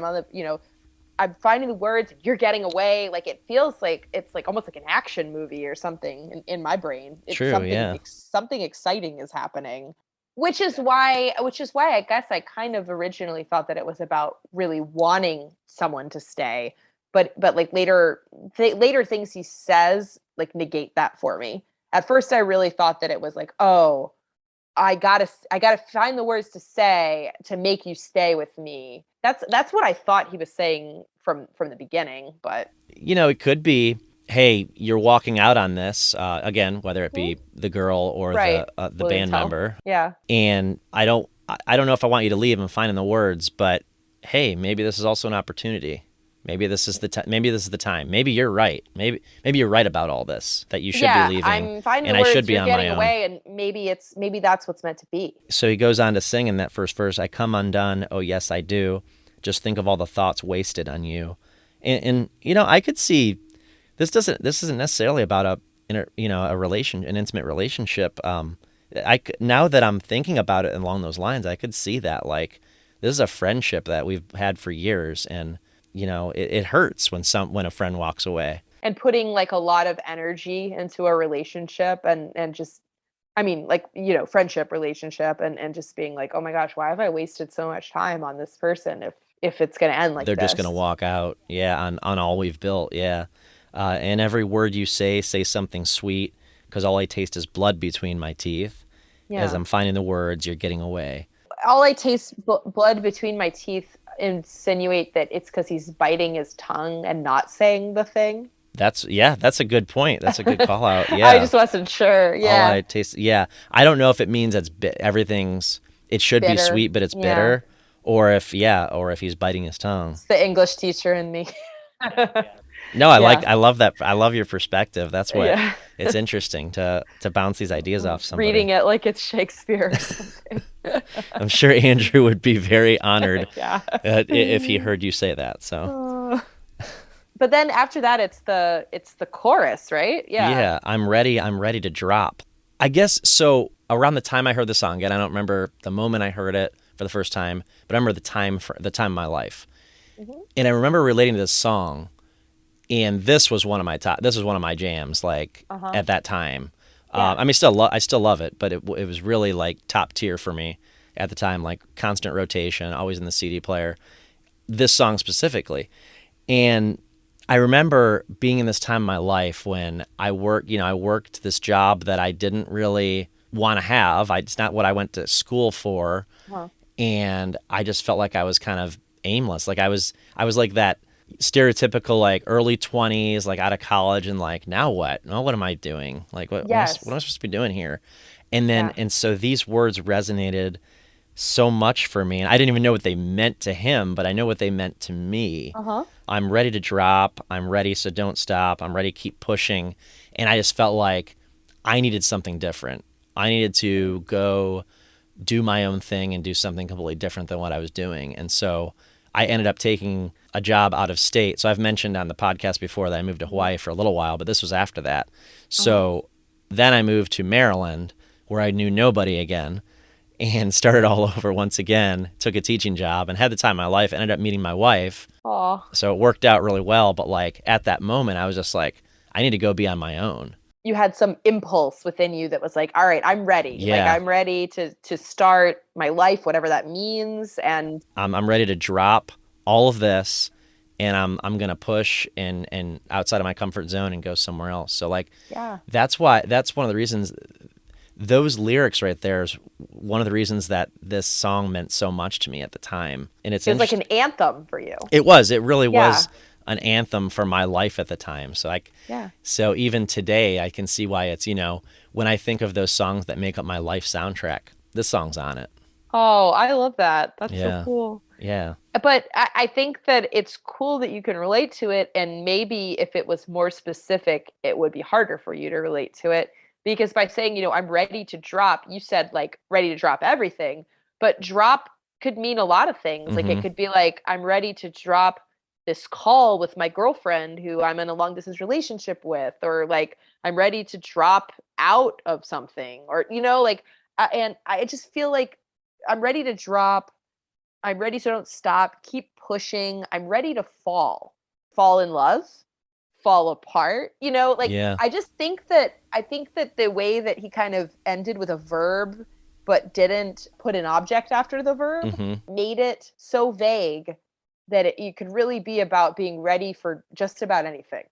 I'm finding the words. You're getting away. Like it feels like it's like almost like an action movie or something in my brain. It's True, yeah. something exciting is happening, which is why I guess I kind of originally thought that it was about really wanting someone to stay, but like later things he says like negate that for me. At first, I really thought that it was like, oh, I gotta find the words to say to make you stay with me. That's what I thought he was saying from the beginning. But It could be, hey, you're walking out on this again, whether it Mhm. be the girl or Right, the William band Tell. member, Yeah, and I don't know if I want you to leave. I'm finding the words, but hey, maybe this is also an opportunity. Maybe this is the time. Maybe this is the time. Maybe you're right. Maybe you're right about all this. That you should be yeah. leaving, I'm finding and the I should words. be You're on my getting own. away, and maybe that's what's meant to be. So he goes on to sing in that first verse, I come undone, oh yes I do. Just think of all the thoughts wasted on you. And I could see this isn't necessarily about an intimate relationship. Now that I'm thinking about it along those lines, I could see that like This is a friendship that we've had for years, and it hurts when a friend walks away. And putting like a lot of energy into a relationship and just, I mean, like, friendship relationship and just being like, oh my gosh, why have I wasted so much time on this person if it's going to end like They're just gonna this? walk out, yeah, on all we've built, yeah. And every word you say something sweet, because all I taste is blood between my teeth. As Yeah. I'm finding the words, you're getting away. All I taste blood between my teeth insinuate that it's because he's biting his tongue and not saying the thing. That's a good point. That's a good call out. I Yeah. just wasn't sure. All Yeah. I taste, yeah. I don't know if it means it should be Bitter. sweet, but it's Yeah. bitter, or if he's biting his tongue. It's the English teacher in me. No, Yeah. I love that. I love your perspective. That's what Yeah. it's interesting to bounce these ideas off somebody. Reading it like it's Shakespeare or something. I'm sure Andrew would be very honored Yeah. if he heard you say that. So, Uh, but then after that, it's the chorus, right? Yeah. yeah, I'm ready. I'm ready to drop. I guess so. Around the time I heard the song, again, I don't remember the moment I heard it for the first time, but I remember the time of my life, Hmm. and I remember relating to this song. And this was one of my top. This was one of my jams, like Uh-huh. at that time. Yeah. I mean, I still love it, but it was really like top tier for me at the time, like constant rotation, always in the CD player. This song specifically, and I remember being in this time in my life when I worked this job that I didn't really want to have. It's not what I went to school for, Huh. and I just felt like I was kind of aimless. Like I was like that stereotypical like early 20s, like out of college, and like, now what? Now what am I doing? Like what am I Yes. supposed to be doing here? And then Yeah. and so these words resonated so much for me, and I didn't even know what they meant to him, but I know what they meant to me. Uh-huh. I'm ready to drop. I'm ready, so don't stop. I'm ready to keep pushing. And I just felt like I needed something different. I needed to go do my own thing and do something completely different than what I was doing. And so I ended up taking a job out of state. So I've mentioned on the podcast before that I moved to Hawaii for a little while, but this was after that. Uh-huh. So then I moved to Maryland, where I knew nobody again, and started all over once again. Took a teaching job and had the time of my life. Ended up meeting my wife. Aw. So it worked out really well. But like at that moment, I was just like, I need to go be on my own. You had some impulse within you that was like, all right, I'm ready. Like, Yeah. I'm ready to start my life, whatever that means. And I'm ready to drop all of this, and I'm gonna push and outside of my comfort zone and go somewhere else. So like yeah. that's one of the reasons, those lyrics right there is one of the reasons that this song meant so much to me at the time. And it's It was like an interesting. anthem for you. It really Yeah. was an anthem for my life at the time. Yeah. So even today I can see why it's, when I think of those songs that make up my life soundtrack, this song's on it. Oh, I love that. That's so Yeah. cool. Yeah. But I think that it's cool that you can relate to it. And maybe if it was more specific, it would be harder for you to relate to it. Because by saying, I'm ready to drop, you said like ready to drop everything. But drop could mean a lot of things. Like it Hmm. could be like, I'm ready to drop this call with my girlfriend who I'm in a long distance relationship with, or like I'm ready to drop out of something, or, like, and I just feel like I'm ready to drop. I'm ready to don't stop, keep pushing. I'm ready to fall in love, fall apart. Like Yeah. I think that the way that he kind of ended with a verb but didn't put an object after the verb Hmm. made it so vague that it could really be about being ready for just about anything.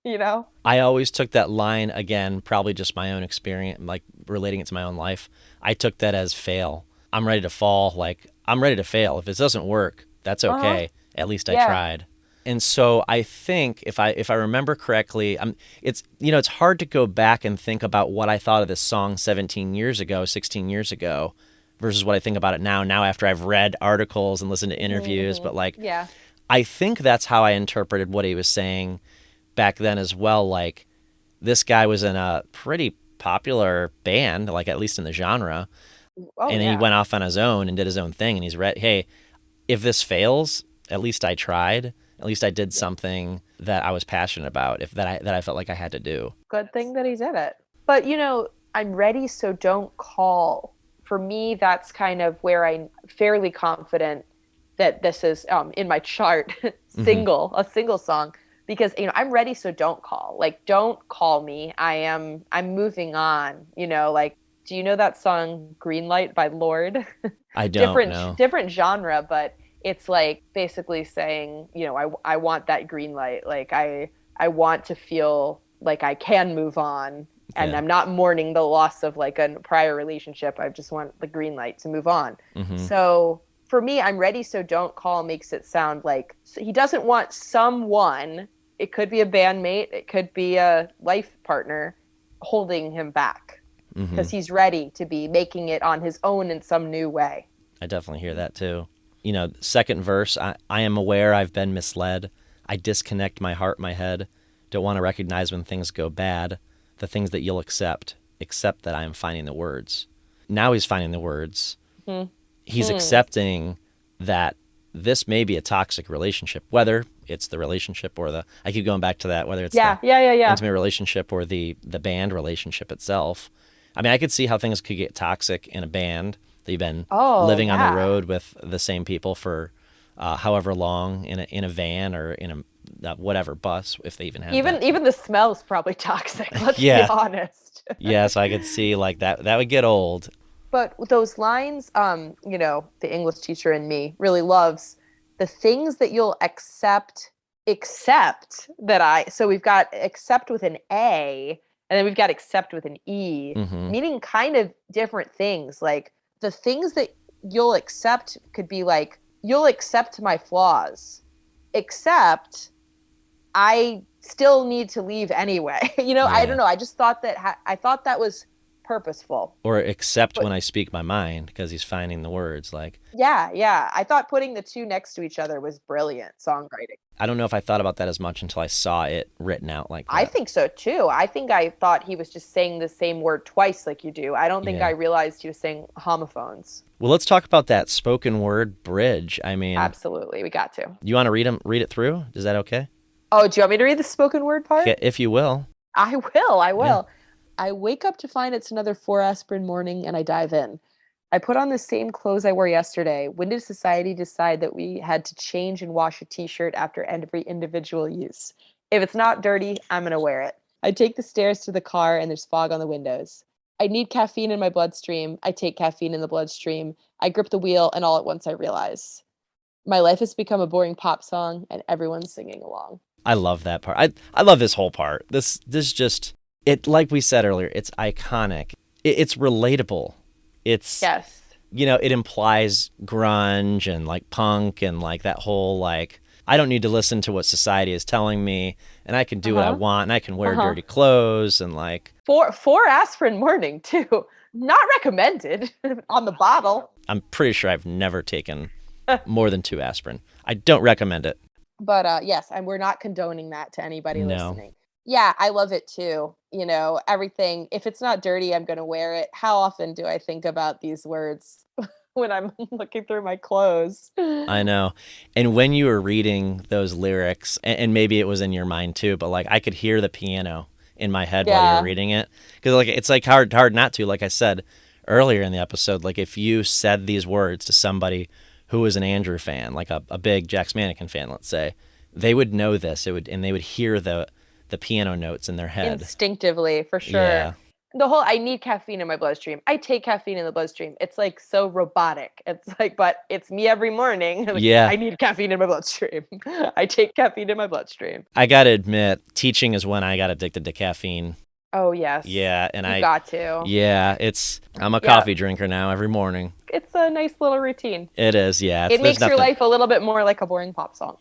you know? I always took that line, again, probably just my own experience, like relating it to my own life. I took that as fail. I'm ready to fall. Like, I'm ready to fail. If it doesn't work, that's Uh-huh. okay. At least I Yeah. tried. And so I think if I remember correctly, it's hard to go back and think about what I thought of this song 17 years ago, 16 years ago, versus what I think about it now. Now after I've read articles and listened to interviews, but like Yeah. I think that's how I interpreted what he was saying back then as well. Like, this guy was in a pretty popular band, like at least in the genre, Oh and then he yeah. went off on his own and did his own thing. And he's read, hey, if this fails, at least I tried. At least I did something that I was passionate about. If that I felt like I had to do. Good thing that he did it. But I'm ready, so don't call. For me, that's kind of where I'm fairly confident that this is in my chart Hmm. a single song because I'm ready, so don't call. Like don't call me. I'm moving on, like do you know that song Green Light by Lorde? I don't different know. different genre, but it's like basically saying, I want that green light. Like I want to feel like I can move on and Yeah. I'm not mourning the loss of like a prior relationship. I just want the green light to move on. Hmm. So for me, I'm ready, so don't call makes it sound like he doesn't want someone. It could be a bandmate, it could be a life partner holding him back Hmm. because he's ready to be making it on his own in some new way. I definitely hear that too. Second verse, I am aware I've been misled. I disconnect my heart, my head. Don't want to recognize when things go bad. The things that you'll accept that I am finding the words. Now he's finding the words. Mm-hmm. He's Mm. accepting that this may be a toxic relationship, whether it's the relationship or I keep going back to that, whether it's the Yeah, yeah, yeah, yeah. intimate relationship or the band relationship itself. I mean, I could see how things could get toxic in a band that you've been Oh, living on the yeah. road with the same people for however long in a van or in a whatever bus, if they even have that. Even the smell's probably toxic, let's be Yeah, honest. yeah. So I could see like that would get old. But those lines, the English teacher in me really loves the things that you'll accept that so we've got accept with an A, and then we've got accept with an E, Hmm. meaning kind of different things. Like the things that you'll accept could be like, you'll accept my flaws, except I still need to leave anyway. I don't Yeah. know. I just thought that I thought that was purposeful. Or accept But when I speak my mind because he's finding the words. Like, yeah, yeah. I thought putting the two next to each other was brilliant songwriting. I don't know if I thought about that as much until I saw it written out like I that. think so too. I think I thought he was just saying the same word twice like you do. I don't think I Yeah. realized he was saying homophones. Well, let's talk about that spoken word bridge. I mean, Absolutely. We got to. you want to read it through? Is that okay? Oh, do you want me to read the spoken word part? If you will. I will. I Yeah. will. I wake up to find it's another 4 aspirin morning and I dive in. I put on the same clothes I wore yesterday. When did society decide that we had to change and wash a t shirt after every individual use? If it's not dirty, I'm going to wear it. I take the stairs to the car and there's fog on the windows. I need caffeine in my bloodstream. I take caffeine in the bloodstream. I grip the wheel and all at once I realize my life has become a boring pop song and everyone's singing along. I love that part. I love this whole part. This just it like we said earlier, it's iconic. It's relatable. It's Yes. it implies grunge and like punk and like that whole like I don't need to listen to what society is telling me and I can Uh do what I huh. want and I can Uh wear huh. dirty clothes and like Four aspirin morning too. Not recommended on the bottle. I'm pretty sure I've never taken more than 2 aspirin. I don't recommend it. But yes, and we're not condoning that to anybody No. listening. Yeah, I love it too. Everything. If it's not dirty, I'm gonna wear it. How often do I think about these words when I'm looking through my clothes? I know. And when you were reading those lyrics, and maybe it was in your mind too, but like I could hear the piano in my head while you were Yeah. reading it, because like it's like hard not to. Like I said earlier in the episode, like if you said these words to somebody who was an Andrew fan, like a big Jack's Mannequin fan, let's say, they would know this. And they would hear the piano notes in their head. Instinctively, for sure. Yeah, The whole I need caffeine in my bloodstream. I take caffeine in the bloodstream. It's like so robotic. It's like, but it's me every morning. Like, yeah. I need caffeine in my bloodstream. I take caffeine in my bloodstream. I gotta admit, teaching is when I got addicted to caffeine. Oh, yes. Yeah, and You got to. yeah, I'm a Yeah. coffee drinker now every morning. It's a nice little routine. It is, yeah. It There's makes your nothing, life a little bit more like a boring pop song.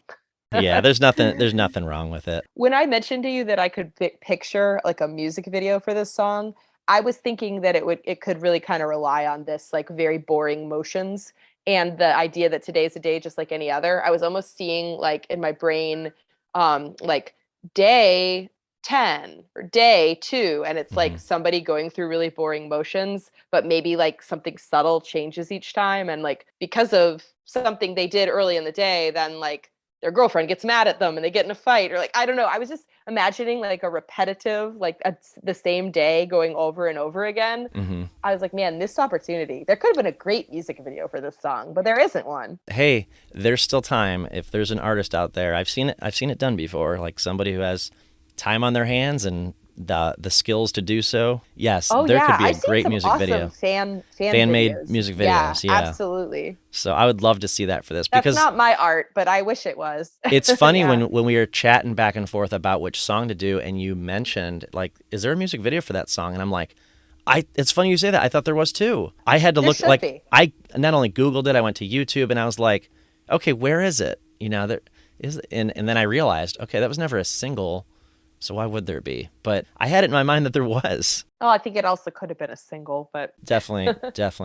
yeah. There's nothing wrong with it. When I mentioned to you that I could picture like a music video for this song, I was thinking that it could really kind of rely on this like very boring motions and the idea that today's a day just like any other. I was almost seeing like in my brain like day 10 or day 2, and it's Hmm. like somebody going through really boring motions, but maybe like something subtle changes each time, and like because of something they did early in the day, then like their girlfriend gets mad at them and they get in a fight, or like, I don't know. I was just imagining like a repetitive, like the same day going over and over again. Mm-hmm. I was like, man, missed opportunity. There could have been a great music video for this song, but there isn't one. Hey, there's still time. If there's an artist out there, I've seen it done before, like somebody who has time on their hands and the skills to do so. Yes, there could be a great music video. Fan made videos. music videos. Yeah, absolutely. So I would love to see that for this, That's because not my art, but I wish it was. it's funny when we were chatting back and forth about which song to do, and you mentioned, like, is there a music video for that song? And I'm like, it's funny you say that. I thought there was too. I had to look, like, I not only Googled it, I went to YouTube and I was like, okay, where is it? There is, and then I realized, okay, that was never a single. So why would there be? But I had it in my mind that there was. Oh, I think it also could have been a single, but definitely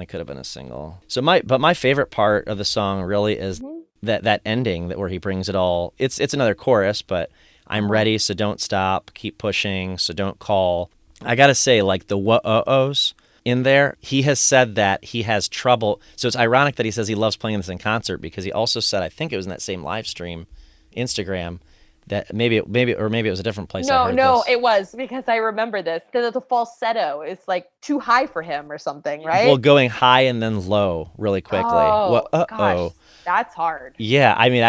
could have been a single. So my favorite part of the song really is that ending where he brings it all. It's another chorus, but I'm ready, so don't stop, keep pushing, so don't call. I gotta say, like the whoa-ohs in there, he has said that he has trouble. So it's ironic that he says he loves playing this in concert, because he also said, I think it was in that same live stream, Instagram, that maybe it was a different place. No, it was, because I remember this. The falsetto is like too high for him or something, right? Well, going high and then low really quickly. Oh, gosh, that's hard. Yeah, I mean,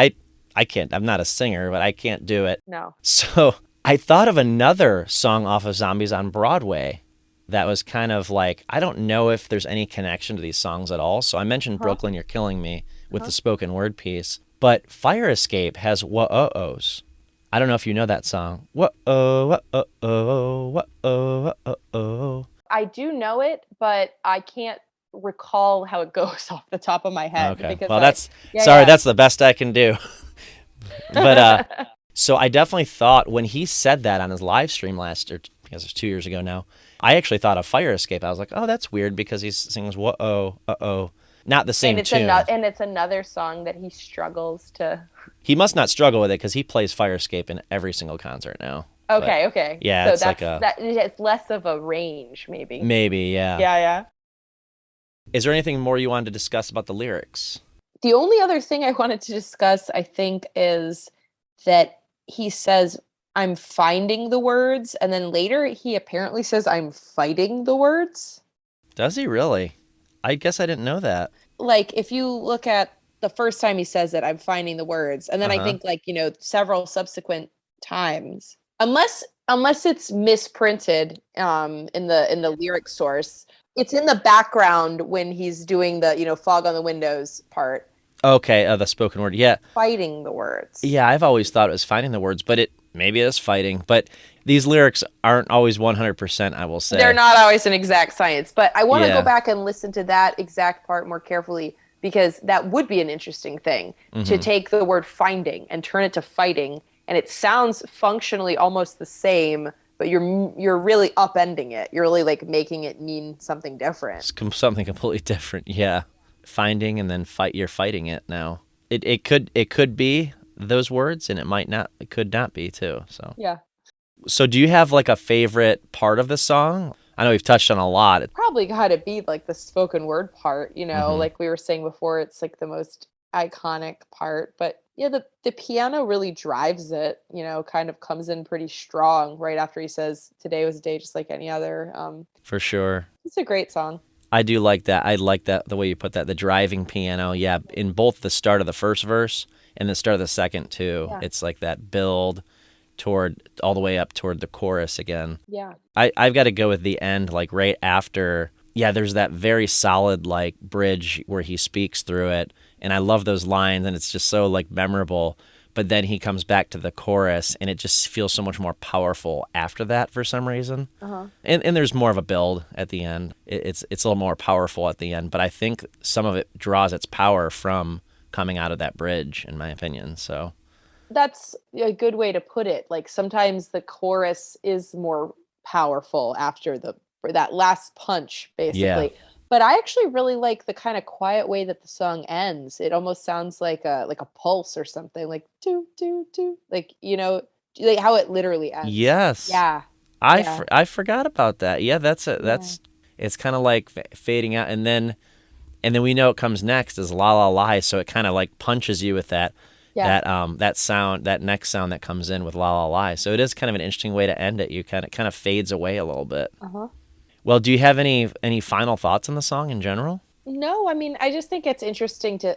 I can't. I'm not a singer, but I can't do it. No. So I thought of another song off of Zombies on Broadway that was kind of like, I don't know if there's any connection to these songs at all. So I mentioned Brooklyn, You're Killing Me with the spoken word piece, but Fire Escape has whoa-ohs. I don't know if you know that song. Whoa-oh, whoa-oh, whoa-oh, whoa-oh. I do know it, but I can't recall how it goes off the top of my head. Okay. Because well, that's the best I can do. But so I definitely thought when he said that on his live stream last year, because it's 2 years ago now, I actually thought of Fire Escape. I was like, oh, that's weird, because he sings whoa-oh, uh-oh. Not the same tune. And it's another song that he struggles to. He must not struggle with it, because he plays Fire Escape in every single concert now. Okay. Yeah, so it's like it's less of a range, maybe. Maybe, yeah. Yeah. Is there anything more you wanted to discuss about the lyrics? The only other thing I wanted to discuss, I think, is that he says, I'm finding the words, and then later he apparently says, I'm fighting the words. Does he really? I guess I didn't know that. Like, if you look at the first time he says it, I'm finding the words, and then I think, like, several subsequent times, unless it's misprinted in the lyric source, it's in the background when he's doing the fog on the windows part. Okay, the spoken word, yeah. Fighting the words. Yeah, I've always thought it was finding the words, but maybe it is fighting. But these lyrics aren't always 100%, I will say. They're not always an exact science, but I want to go back and listen to that exact part more carefully, because that would be an interesting thing, to take the word finding and turn it to fighting, and it sounds functionally almost the same, but you're really upending it. You're really like making it mean something different. It's something completely different, yeah. Finding and then you're fighting it now. It could be those words, and it could not be too. So yeah. So do you have like a favorite part of the song? I know we've touched on a lot. It's probably got to be like the spoken word part, like we were saying before, it's like the most iconic part, but yeah, the piano really drives it, kind of comes in pretty strong right after he says, today was a day just like any other. For sure. It's a great song. I do like that. I like that, the way you put that, the driving piano. Yeah, in both the start of the first verse and the start of the second too. Yeah. It's like that build toward all the way up toward the chorus again. Yeah. I've got to go with the end, like right after. Yeah, there's that very solid like bridge where he speaks through it, and I love those lines, and it's just so like memorable. But then he comes back to the chorus, and it just feels so much more powerful after that for some reason. And there's more of a build at the end. It's a little more powerful at the end, but I think some of it draws its power from coming out of that bridge, in my opinion. So that's a good way to put it. Like sometimes the chorus is more powerful after for that last punch, basically. Yeah. But I actually really like the kind of quiet way that the song ends. It almost sounds like a pulse or something, like doo doo doo, like like how it literally ends. Yes. Yeah. I forgot about that. Yeah, it's kind of like fading out, and then we know it comes next is La La La, so it kind of like punches you with that. Yeah. That sound, that next sound that comes in with La La La. So it is kind of an interesting way to end it. You kind of fades away a little bit. Uh-huh. Well, do you have any final thoughts on the song in general? No, I mean, I just think it's interesting to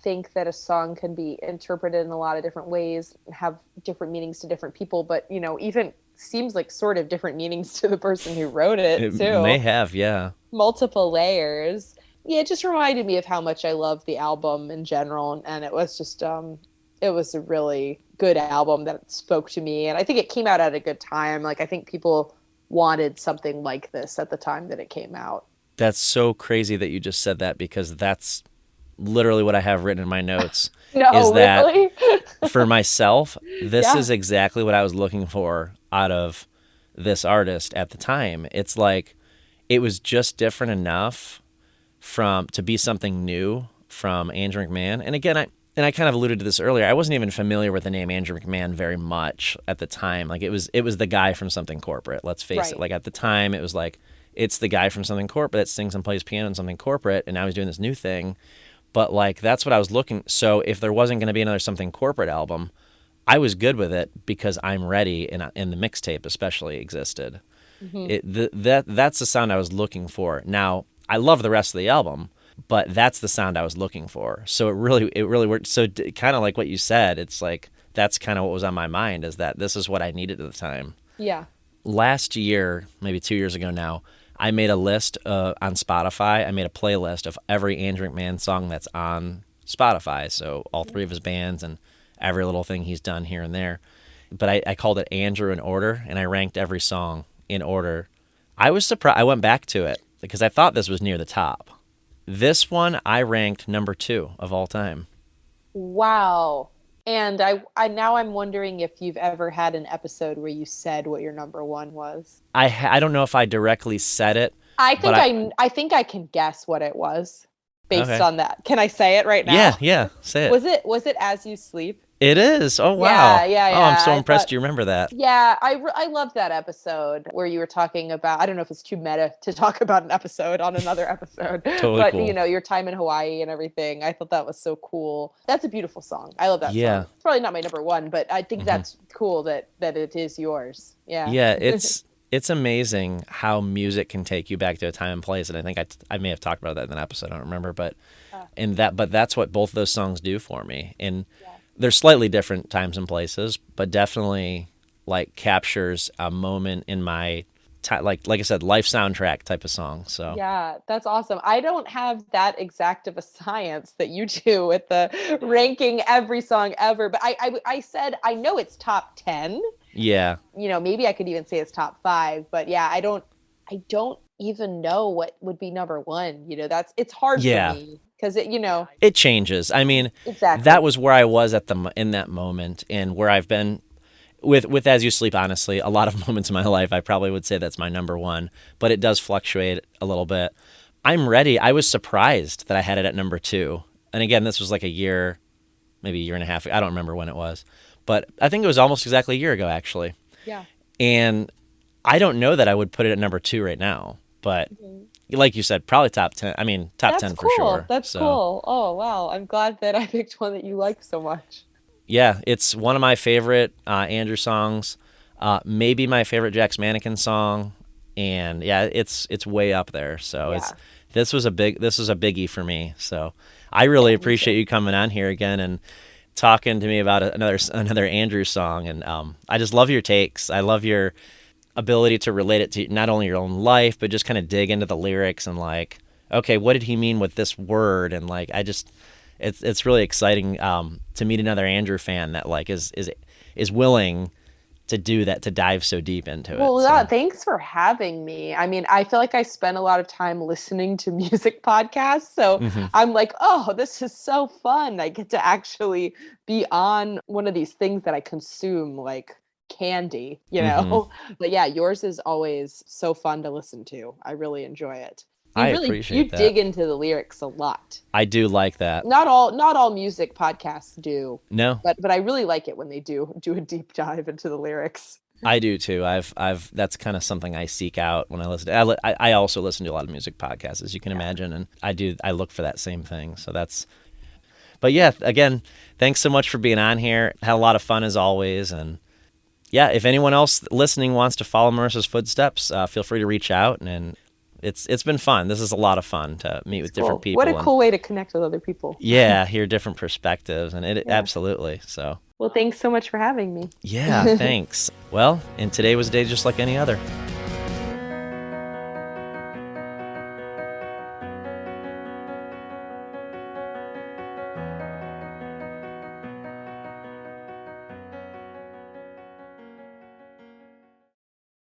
think that a song can be interpreted in a lot of different ways, have different meanings to different people, but even seems like sort of different meanings to the person who wrote it It may too. have, yeah. Multiple layers. Yeah, it just reminded me of how much I love the album in general, and it was just it was a really good album that spoke to me, and I think it came out at a good time. Like I think people wanted something like this at the time that it came out. That's so crazy that you just said that because that's literally what I have written in my notes is No, that really? for myself, this Yeah. is exactly what I was looking for out of this artist at the time. It's like it was just different enough from to be something new from Andrew McMahon. And again, I kind of alluded to this earlier. I wasn't even familiar with the name Andrew McMahon very much at the time. Like it was the guy from Something Corporate. Let's face it. Right. Like at the time, it was like it's the guy from Something Corporate that sings and plays piano in Something Corporate, and now he's doing this new thing. But like that's what I was looking. So if there wasn't going to be another Something Corporate album, I was good with it because I'm ready, and the mixtape especially existed. Hmm. That's the sound I was looking for. Now I love the rest of the album, but that's the sound I was looking for. So it really worked. So kind of like what you said, it's like that's kind of what was on my mind is that this is what I needed at the time. Yeah. Last year, maybe 2 years ago now, I made a list on Spotify. I made a playlist of every Andrew McMahon song that's on Spotify. So all three of his bands and every little thing he's done here and there. But I called it Andrew in order, and I ranked every song in order. I was surprised. I went back to it because I thought this was near the top. This one I ranked number 2 of all time. Wow. And I now I'm wondering if you've ever had an episode where you said what your number one was. I don't know if I directly said it, I but think I think I can guess what it was based okay. on that. Can I say it right Yeah, now? yeah, say it. Was it As You Sleep? It is. Oh Yeah, wow. yeah, Oh, I'm yeah. so I thought impressed you remember that. yeah, I love that episode where you were talking about, I don't know if it's too meta to talk about an episode on another episode, Totally but cool. your time in Hawaii and everything. I thought that was so cool. That's a beautiful song. I love that song. Yeah. It's probably not my number one, but I think Hmm. that's cool that it is yours. Yeah. Yeah, it's amazing how music can take you back to a time and place, and I think I may have talked about that in an episode. I don't remember, but Uh, but that's what both those songs do for me. And yeah. they're slightly different times and places, but definitely like captures a moment in my like I said, life soundtrack type of song. So Yeah, that's awesome. I don't have that exact of a science that you do with the ranking every song ever, but I said I know it's top 10. yeah, Maybe I could even say it's top 5, but yeah, I don't even know what would be number 1. It's hard for yeah, me because it. it changes. I mean, that Exactly. was where I was in that moment, and where I've been with As You Sleep. Honestly, a lot of moments in my life, I probably would say that's my number one, but it does fluctuate a little bit. I'm ready. I was surprised that I had it at number 2, and again, this was like a year, maybe a year and a half. I don't remember when it was, but I think it was almost exactly a year ago, actually. Yeah. And I don't know that I would put it at number 2 right now, but Mhm. like you said, probably top 10. I mean, top That's 10 for cool. sure. That's So, cool. Oh, wow. I'm glad that I picked one that you like so much. yeah, it's one of my favorite Andrew songs. Maybe my favorite Jack's Mannequin song, and yeah, it's way up there. So Yeah. this was a biggie for me. So I really Yeah, me appreciate too. you coming on here again and talking to me about another Andrew song. And I just love your takes. I love your ability to relate it to not only your own life, but just kind of dig into the lyrics and like, okay, what did he mean with this word? And like, it's really exciting to meet another Andrew fan that like is willing to do that, to dive so deep into it. Well, yeah, So, thanks for having me. I mean, I feel like I spend a lot of time listening to music podcasts. So mhm. I'm like, oh, this is so fun. I get to actually be on one of these things that I consume like candy, you Mhm. know? But yeah, yours is always so fun to listen to. I really enjoy it. I You appreciate that. dig into the lyrics a lot. I do like that. Not all music podcasts do, No, but I really like it when they do a deep dive into the lyrics. I do too. I've that's kind of something I seek out when I listen. I also listen to a lot of music podcasts, as you can Yeah. imagine, and I look for that same thing. So that's But yeah, again, thanks so much for being on here. Had a lot of fun as always. And yeah, if anyone else listening wants to follow Marissa's footsteps, feel free to reach out. And it's been fun. This is a lot of fun to meet with different people. What a cool way to connect with other people. Yeah, hear different perspectives. And absolutely. So. Well, thanks so much for having me. Yeah, thanks. Well, and today was a day just like any other.